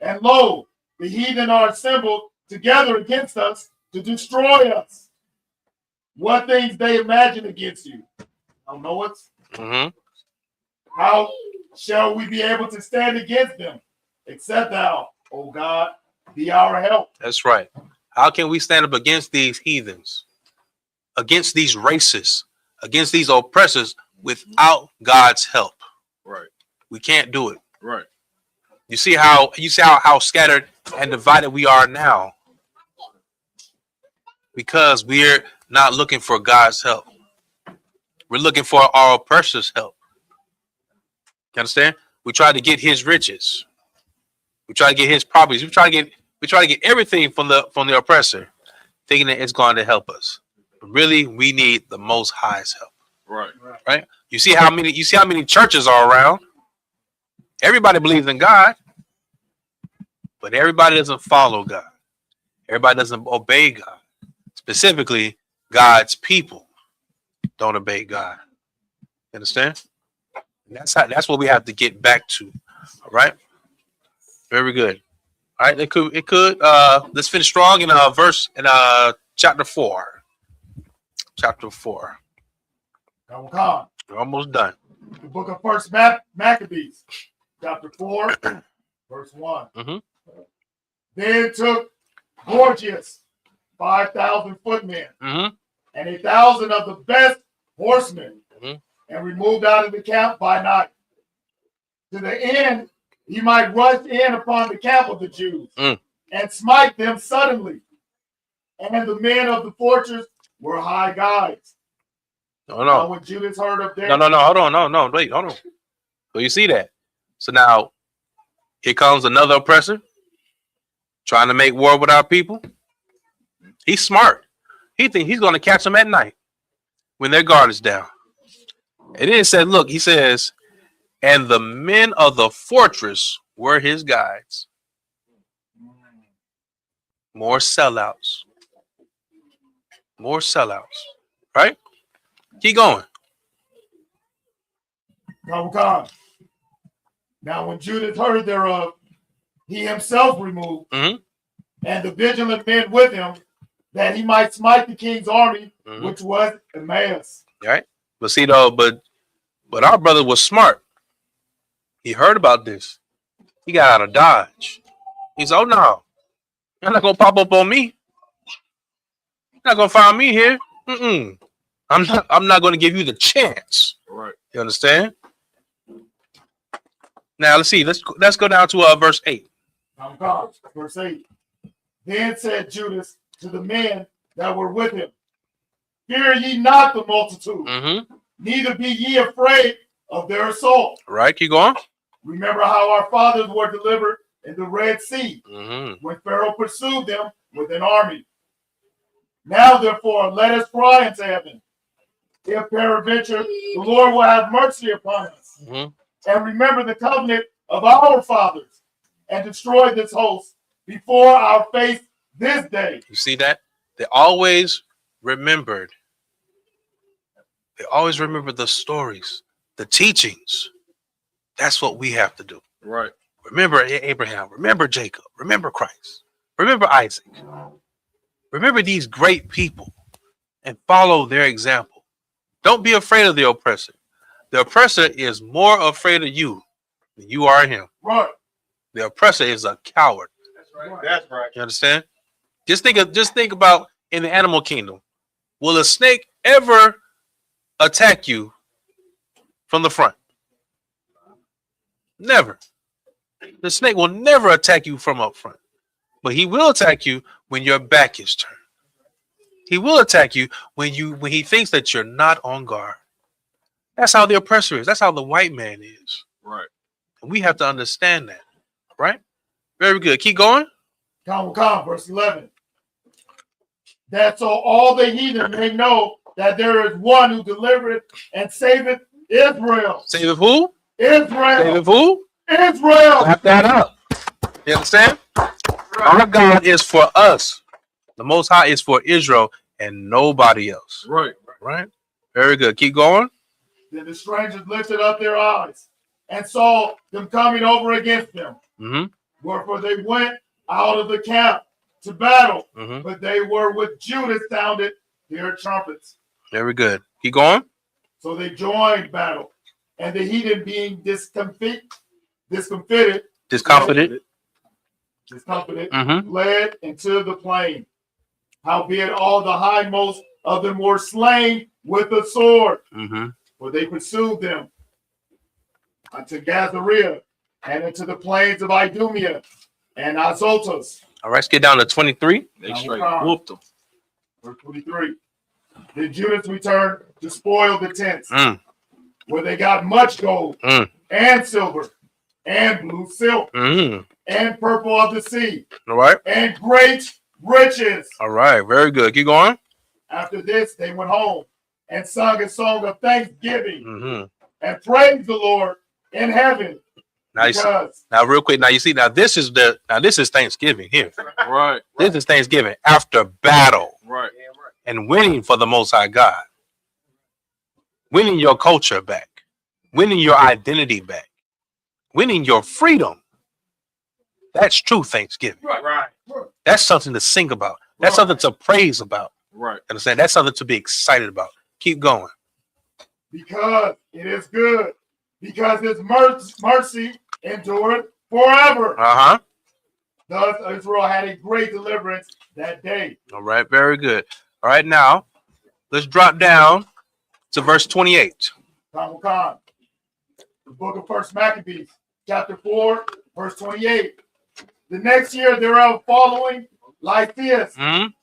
And lo, the heathen are assembled together against us to destroy us. What things they imagine against you? Thou knowest. How shall we be able to stand against them, except thou O God, be our help. That's right. How can we stand up against these heathens, against these racists, against these oppressors without God's help? Right. We can't do it. Right. You see how scattered and divided we are now, because we're not looking for God's help. We're looking for our oppressor's help. You understand? We try to get his riches. We try to get his properties. We try to get everything from the oppressor, thinking that it's going to help us. But really, we need the Most High's help. Right. Right? You see how many churches are around. Everybody believes in God, but everybody doesn't follow God. Everybody doesn't obey God. Specifically, God's people don't obey God. You understand? And that's what we have to get back to. All right. Very good. All right. It could. Let's finish strong in chapter 4. Chapter 4. Hachaanakah. We're almost done. The book of First Maccabees, chapter 4, verse 1. Mm-hmm. Then took Gorgias 5,000 footmen Mm-hmm. and 1,000 of the best horsemen, and removed out of the camp by night, to the end he might rush in upon the camp of the Jews and smite them suddenly. And the men of the fortress were high guides. No. Now when Judas heard of their No. Hold on. No. Wait. Hold on. So you see that? So now here comes another oppressor trying to make war with our people. He's smart. He thinks he's going to catch them at night when their guard is down. And then it said, look, he says, and the men of the fortress were his guides. More sellouts. More sellouts. Right? Keep going. Hachaanakah. Now when Judas heard thereof, he himself removed, and the vigilant men with him, that he might smite the king's army, which was Emmaus. Right? But see though, but our brother was smart. He heard about this. He got out of Dodge. He said, oh no, you're not gonna pop up on me. You're not gonna find me here. I'm not gonna give you the chance. Right. You understand? Now let's see. Let's go down to verse 8. Verse 8. Then said Judas to the men that were with him, fear ye not the multitude, neither be ye afraid of their assault. Right, keep going. Remember how our fathers were delivered in the Red Sea, when Pharaoh pursued them with an army. Now therefore let us cry unto heaven, if peradventure the Lord will have mercy upon us, and remember the covenant of our fathers, and destroy this host before our face this day. You see that? They always remembered. They always remember the stories, the teachings. That's what we have to do. Right. Remember Abraham. Remember Jacob. Remember Christ. Remember Isaac. Remember these great people and follow their example. Don't be afraid of the oppressor. The oppressor is more afraid of you than you are him. Right. The oppressor is a coward. That's right. That's right. You understand? Just think about in the animal kingdom. Will a snake ever attack you from the front? Never. The snake will never attack you from up front. But he will attack you when your back is turned. He will attack you when he thinks that you're not on guard. That's how the oppressor is. That's how the white man is. Right. And we have to understand that. Right? Very good. Keep going. Hachaanakah, verse 11. That so all the heathen may know that there is one who delivereth and saveth Israel. Saveth who? Israel. Saveth who? Israel. Clap that up. You understand? Our God is for us. The Most High is for Israel and nobody else. Right. Right? Very good. Keep going. Then the strangers lifted up their eyes and saw them coming over against them. Wherefore they went out of the camp to battle, but they were with Judas sounded their trumpets. Very good. Keep going. So they joined battle, and the heathen being discomfited, discomfited, Mm-hmm. fled into the plain. Howbeit all the hindmost of them were slain with the sword, Mm-hmm. for they pursued them unto Gazaria and into the plains of Idumea and Azotus. All right, let's get down to 23. They straight whooped them. Verse 23. Then Judas returned to spoil the tents, where they got much gold and silver and blue silk and purple of the sea. All right. And great riches. All right, very good. Keep going. After this, they went home and sung a song of thanksgiving and praised the Lord in heaven. Now, now, real quick. Now you see. Now this is Thanksgiving here. Right. This is Thanksgiving after battle. Right. And winning for the Most High God. Winning your culture back. Winning your identity back. Winning your freedom. That's true Thanksgiving. Right. That's something to sing about. That's something to praise about. Right. Understand? That's something to be excited about. Keep going. Because it is good. Because his mercy endured forever. Thus Israel had a great deliverance that day. All right. Very good. All right. Now, let's drop down to verse 28. The book of First Maccabees, chapter 4, verse 28. The next year thereof following, Lysias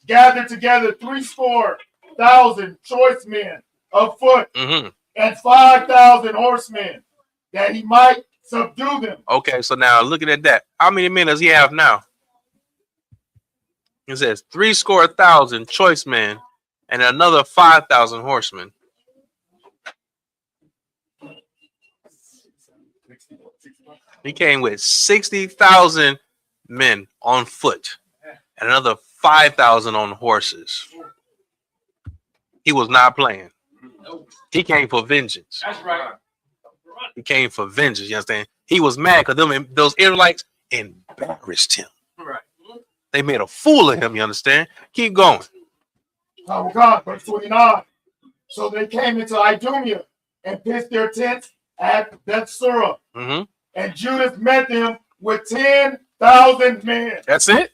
gathered together 70,000 choice men of foot and 5,000 horsemen, that he might subdue them. Okay, so now looking at that, how many men does he have now? It says 70,000 choice men and another 5,000 horsemen. He came with 60,000 men on foot and another 5,000 on horses. He was not playing. He came for vengeance. That's right. He came for vengeance. You understand? He was mad because those Israelites embarrassed him. Right. They made a fool of him. You understand? Keep going. Verse 29. So they came into Idumea and pitched their tents at Bethsura. And Judas met them with 10,000 men. That's it.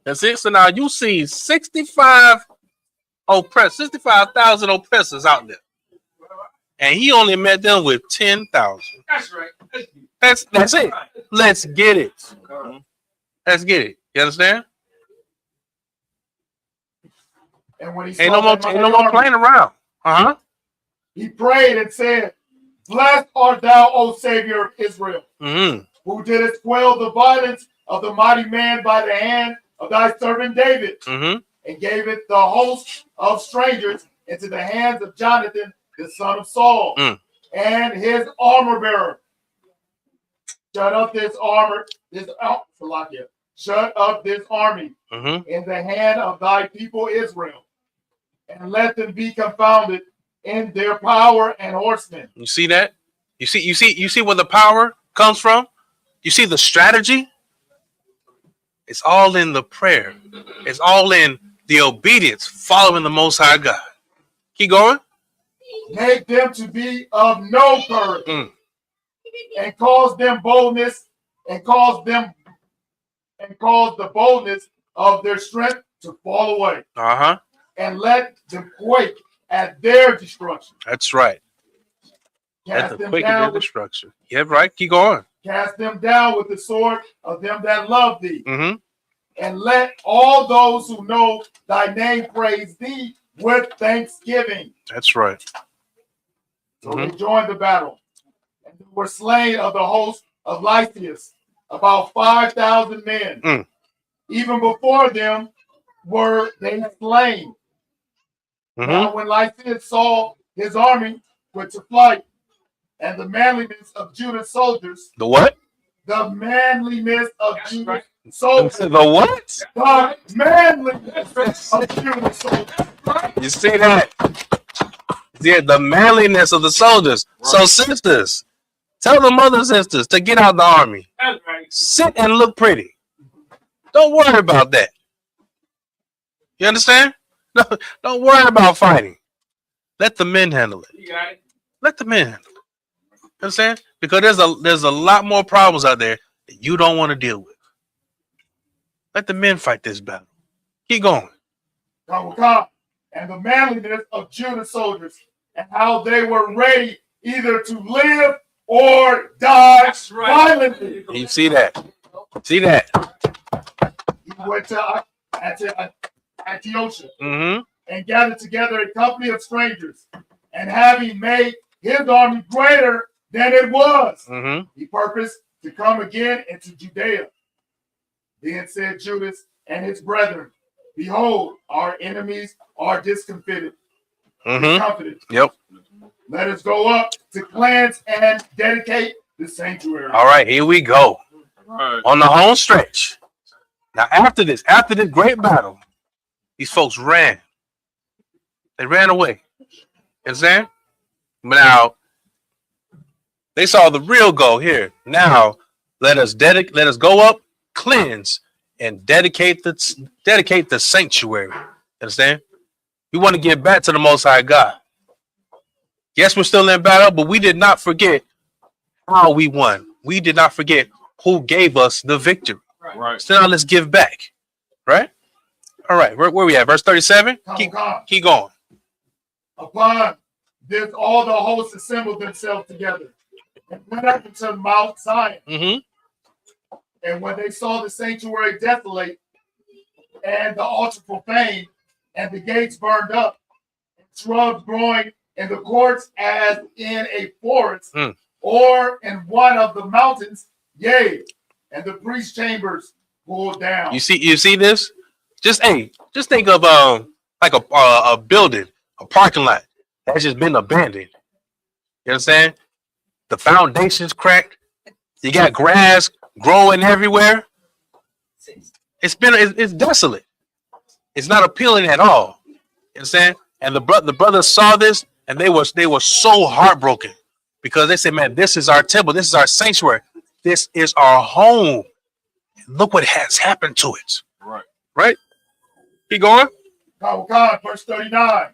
That's it. So now you see 65,000 oppressors out there. And he only met them with 10,000. That's right. That's it. Let's get it. Let's get it. You understand? And when he Ain't no more playing around. He prayed and said, "Blessed art thou, O Savior of Israel, who didst quell the violence of the mighty man by the hand of thy servant David, and gave it the host of strangers into the hands of Jonathan, the son of Saul, and his armor bearer. Shut up this army in the hand of thy people Israel, and let them be confounded in their power and horsemen." You see that? You see where the power comes from? You see the strategy? It's all in the prayer. It's all in the obedience, following the Most High God. Keep going. Make them to be of no courage, and cause them boldness, and cause the boldness of their strength to fall away. And let them quake at their destruction. That's right. At the quake of their destruction. Yeah, right. Keep going. Cast them down with the sword of them that love thee. And let all those who know thy name praise thee with thanksgiving. That's right. So they joined the battle, and they were slain of the host of Lysias, about 5,000 men. Even before them were they slain. Now when Lysias saw his army put to flight, and the manliness of Judah's soldiers. The what? The manliness of Judah's soldiers. The what? The manliness of Judah's soldiers. You see that? Yeah, the manliness of the soldiers. Right. So sisters, tell the mother sisters to get out the army. That's right. Sit and look pretty. Don't worry about that. You understand? No, don't worry about fighting. Let the men handle it. You got it. Let the men handle it. You understand? Because there's a lot more problems out there that you don't want to deal with. Let the men fight this battle. Keep going. And the manliness of Judah's soldiers, and how they were ready either to live or die violently. You see that? See that? He went to Antiochus Mm-hmm. and gathered together a company of strangers, and having made his army greater than it was, he purposed to come again into Judea. Then said Judas and his brethren, behold, our enemies are discomfited. Yep. Let us go up to cleanse and dedicate the sanctuary. All right, here we go. On the home stretch. Now, after this great battle, these folks ran. They ran away. You understand? But now, they saw the real goal here. Now, let us go up, cleanse, and dedicate the sanctuary. Understand? We want to get back to the Most High God. Yes, we're still in battle, but we did not forget how we won. We did not forget who gave us the victory. Right. So now let's give back. Right? All right. Where we at? Verse 37? Keep going. Upon this, all the hosts assembled themselves together and went up into Mount Zion. And when they saw the sanctuary desolate and the altar profaned and the gates burned up, and shrubs growing in the courts as in a forest or in one of the mountains, yea, and the priest chambers pulled down. You see this? Just think of like a building, a parking lot that's just been abandoned. You understand? The foundation's cracked. You got grass growing everywhere. It's desolate. It's not appealing at all. You understand? And the brothers saw this and they were so heartbroken because they said, man, this is our temple, this is our sanctuary, this is our home. Look what has happened to it. Right? Keep going. Verse 39.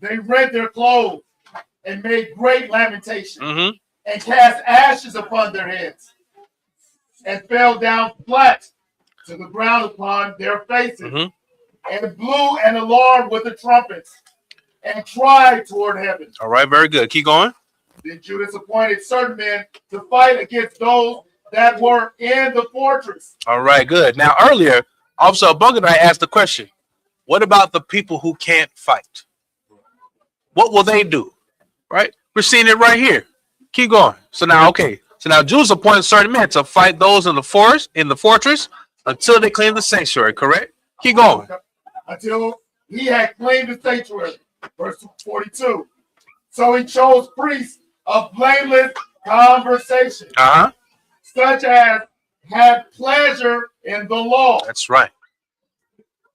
They rent their clothes and made great lamentation and cast ashes upon their heads and fell down flat to the ground upon their faces and blew an alarm with the trumpets and cried toward heaven. All right, very good. Keep going. Then Judas appointed certain men to fight against those that were in the fortress. All right, good. Now, earlier, Officer Bunga and I asked the question, what about the people who can't fight? What will they do? Right? We're seeing it right here. Keep going. So now, Judas appointed certain men to fight those in the fortress, until they clean the sanctuary, correct? Keep going. Until he had cleaned the sanctuary. Verse 42. So he chose priests of blameless conversation, such as had pleasure in the law. That's right.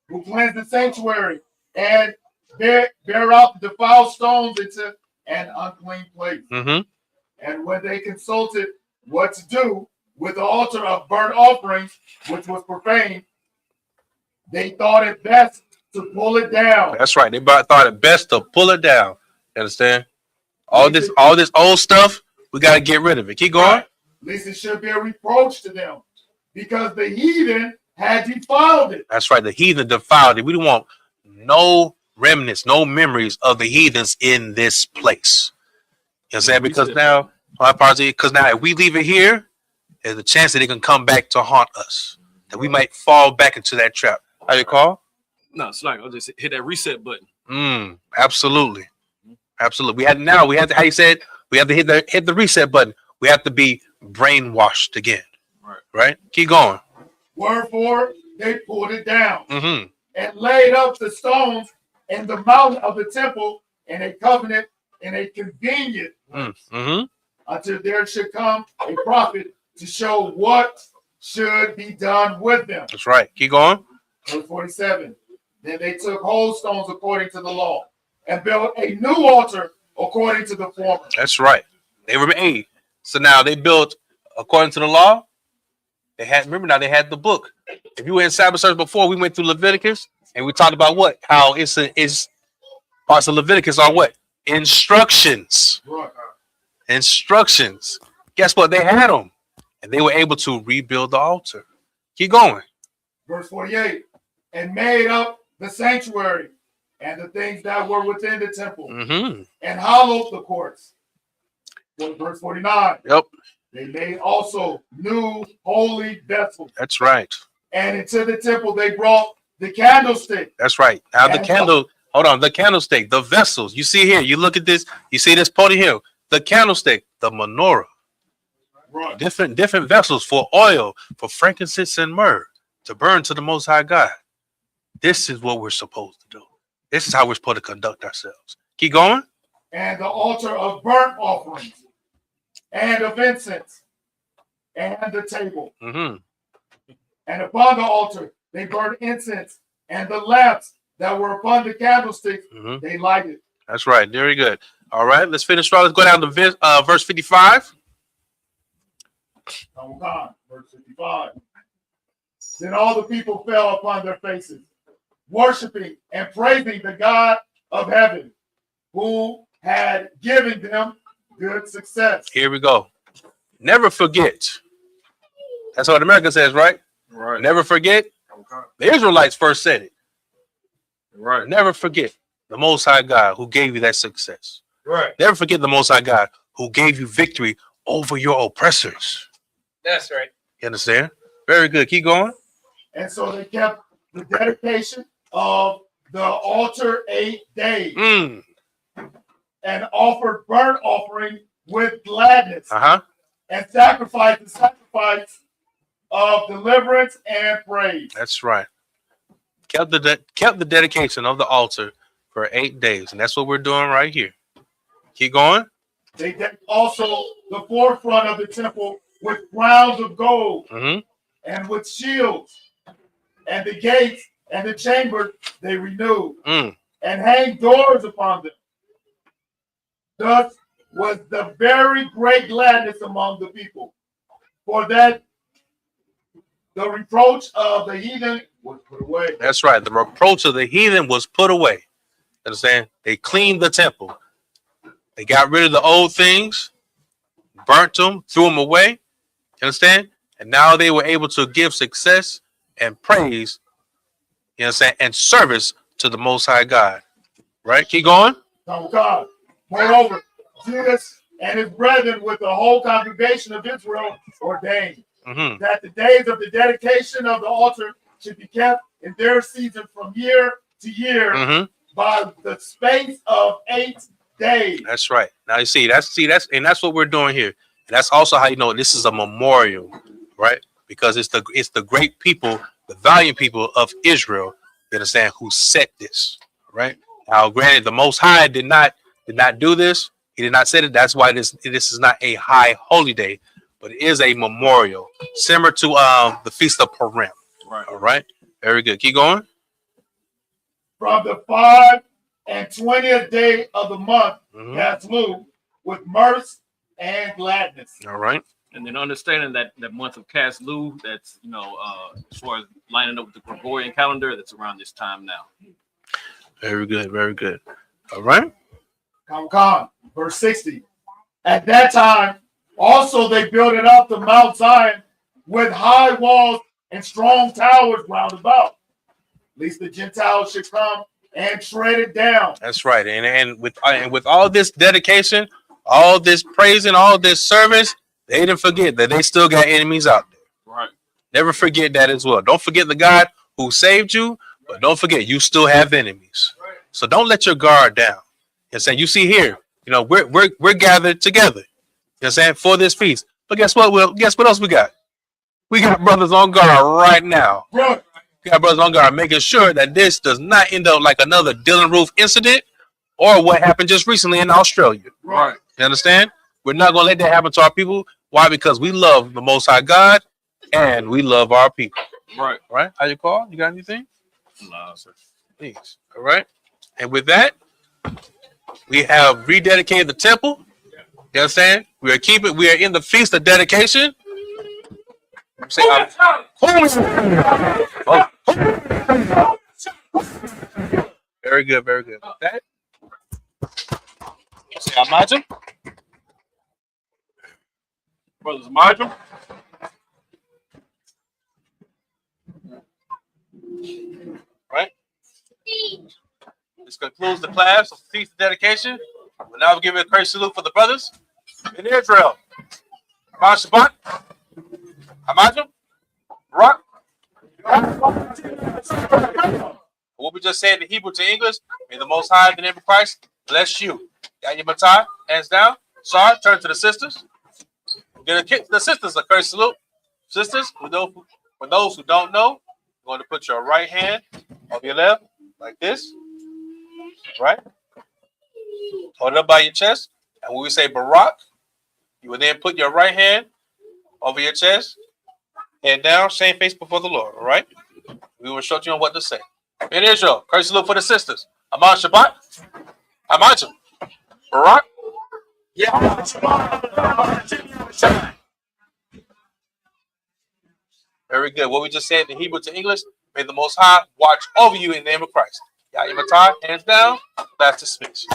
Who cleanse the sanctuary and bear out the defiled stones into an unclean place. And when they consulted what to do with the altar of burnt offerings, which was profane, they thought it best to pull it down. That's right. They thought it best to pull it down. You understand? All this old stuff, we got to get rid of it. Keep going. Lest it should be a reproach to them, because the heathen had defiled it. That's right. The heathen defiled it. We don't want no remnants, no memories of the heathens in this place. You know what I'm saying? Because now if we leave it here, there's a chance that it can come back to haunt us. That we might fall back into that trap. How you call? No, it's like I'll just hit that reset button. Absolutely. Absolutely. We have to, how you said, we have to hit the reset button. We have to be brainwashed again. Right? Keep going. Wherefore they pulled it down and laid up the stones in the mountain of the temple in a covenant, in a convenient until there should come a prophet to show what should be done with them. That's right. Keep going. Verse 47. Then they took whole stones according to the law and built a new altar according to the former. That's right. They were made. So now they built according to the law. They had the book. If you were in Sabbath service before, we went through Leviticus and we talked about what? How it's parts of Leviticus are what? Instructions. Instructions. Guess what? They had them. And they were able to rebuild the altar. Keep going. Verse 48, and made up the sanctuary and the things that were within the temple, and hollowed the courts. Verse 49. Yep. They made also new holy vessels. That's right. And into the temple they brought the candlestick. That's right. Now the candle, hold on, the candlestick, the vessels. You see here, you look at this, you see this podium here, the candlestick, the menorah. Right. Different vessels for oil, for frankincense and myrrh to burn to the Most High God. This is what we're supposed to do. This is how we're supposed to conduct ourselves. Keep going. And the altar of burnt offerings and of incense and the table. And upon the altar they burned incense, and the lamps that were upon the candlesticks they lighted. That's right. Very good. All right, let's finish. Let's go down to verse 55. Verse 55. Then all the people fell upon their faces, worshiping and praising the God of heaven, who had given them good success. Here we go. Never forget. That's what America says, right? Right. Never forget. The Israelites first said it. Right. Never forget the Most High God who gave you that success. Right. Never forget the Most High God who gave you victory over your oppressors. That's right. You understand? Very good. Keep going. And so they kept the dedication of the altar 8 days and offered burnt offering with gladness and sacrificed the sacrifice of deliverance and praise. That's right. Kept the dedication of the altar for 8 days, and that's what we're doing right here. Keep going. They decked also the forefront of the temple with crowns of gold and with shields, and the gates and the chambers they renewed and hanged doors upon them. Thus was the very great gladness among the people, for that the reproach of the heathen was put away. That's right. The reproach of the heathen was put away. Understand? They cleaned the temple. They got rid of the old things, burnt them, threw them away. You understand? And now they were able to give success and praise, you understand, and service to the Most High God. Right? Keep going. Oh God. Moreover, Judas and his brethren with the whole congregation of Israel ordained that the days of the dedication of the altar should be kept in their season from year to year by the space of 8 days. That's right. Now you see that's what we're doing here. And that's also how you know this is a memorial, right? Because it's the great people, the valiant people of Israel, you understand, who set this, right? Now, granted, the Most High did not do this. He did not set it. That's why this is not a high holy day, but it is a memorial, similar to the Feast of Purim. Right. All right. Very good. Keep going. From the 5 and 20th day of the month, Caslu, with mirth and gladness. All right. And then understanding that month of Caslu, that's as far as lining up with the Gregorian calendar, that's around this time now. Very good. Very good. All right. Verse 60. At that time, also they built it up to Mount Zion with high walls and strong towers round about, lest the Gentiles should come and tread it down. That's right. And with all this dedication, all this praising, all this service, they didn't forget that they still got enemies out there. Right. Never forget that as well. Don't forget the God who saved you, but don't forget you still have enemies. Right. So don't let your guard down. And saying, you see here, we're gathered together. You know what I'm saying, for this feast. But guess what? Well, guess what else we got? We got brothers on guard right now. Right. We got brothers on guard making sure that this does not end up like another Dylan Roof incident or what happened just recently in Australia. Right. You understand? We're not going to let that happen to our people. Why? Because we love the Most High God and we love our people. Right. Right? How you call? You got anything? No, sir. Please. All right. And with that, we have rededicated the temple. You understand? We are in the feast of dedication. Very good, very good. With that, say Amajim. Brothers Amajim. Right? This concludes the class of feast of dedication. We'll now give a courtesy salute for the brothers in Israel. Haman Shabbat. Hamajim. Rock. What we just said in Hebrew to English, may the Most High, in the name of Christ, bless you. Got your matai, hands down. Sorry, turn to the sisters. Get the sisters a courtesy salute. Sisters, for those who don't know, you're going to put your right hand on your left, like this. Right? Hold it up by your chest. And when we say Barak, you will then put your right hand over your chest, head down, same face before the Lord. All right? We will instruct you on what to say. In Israel, courtesy salute for the sisters. Haman Shabbat. Hamajim. Barak. Yeah. Very good. What we just said in Hebrew to English, may the Most High watch over you in the name of Christ. Ya'imatai, hands down. That's dismissed.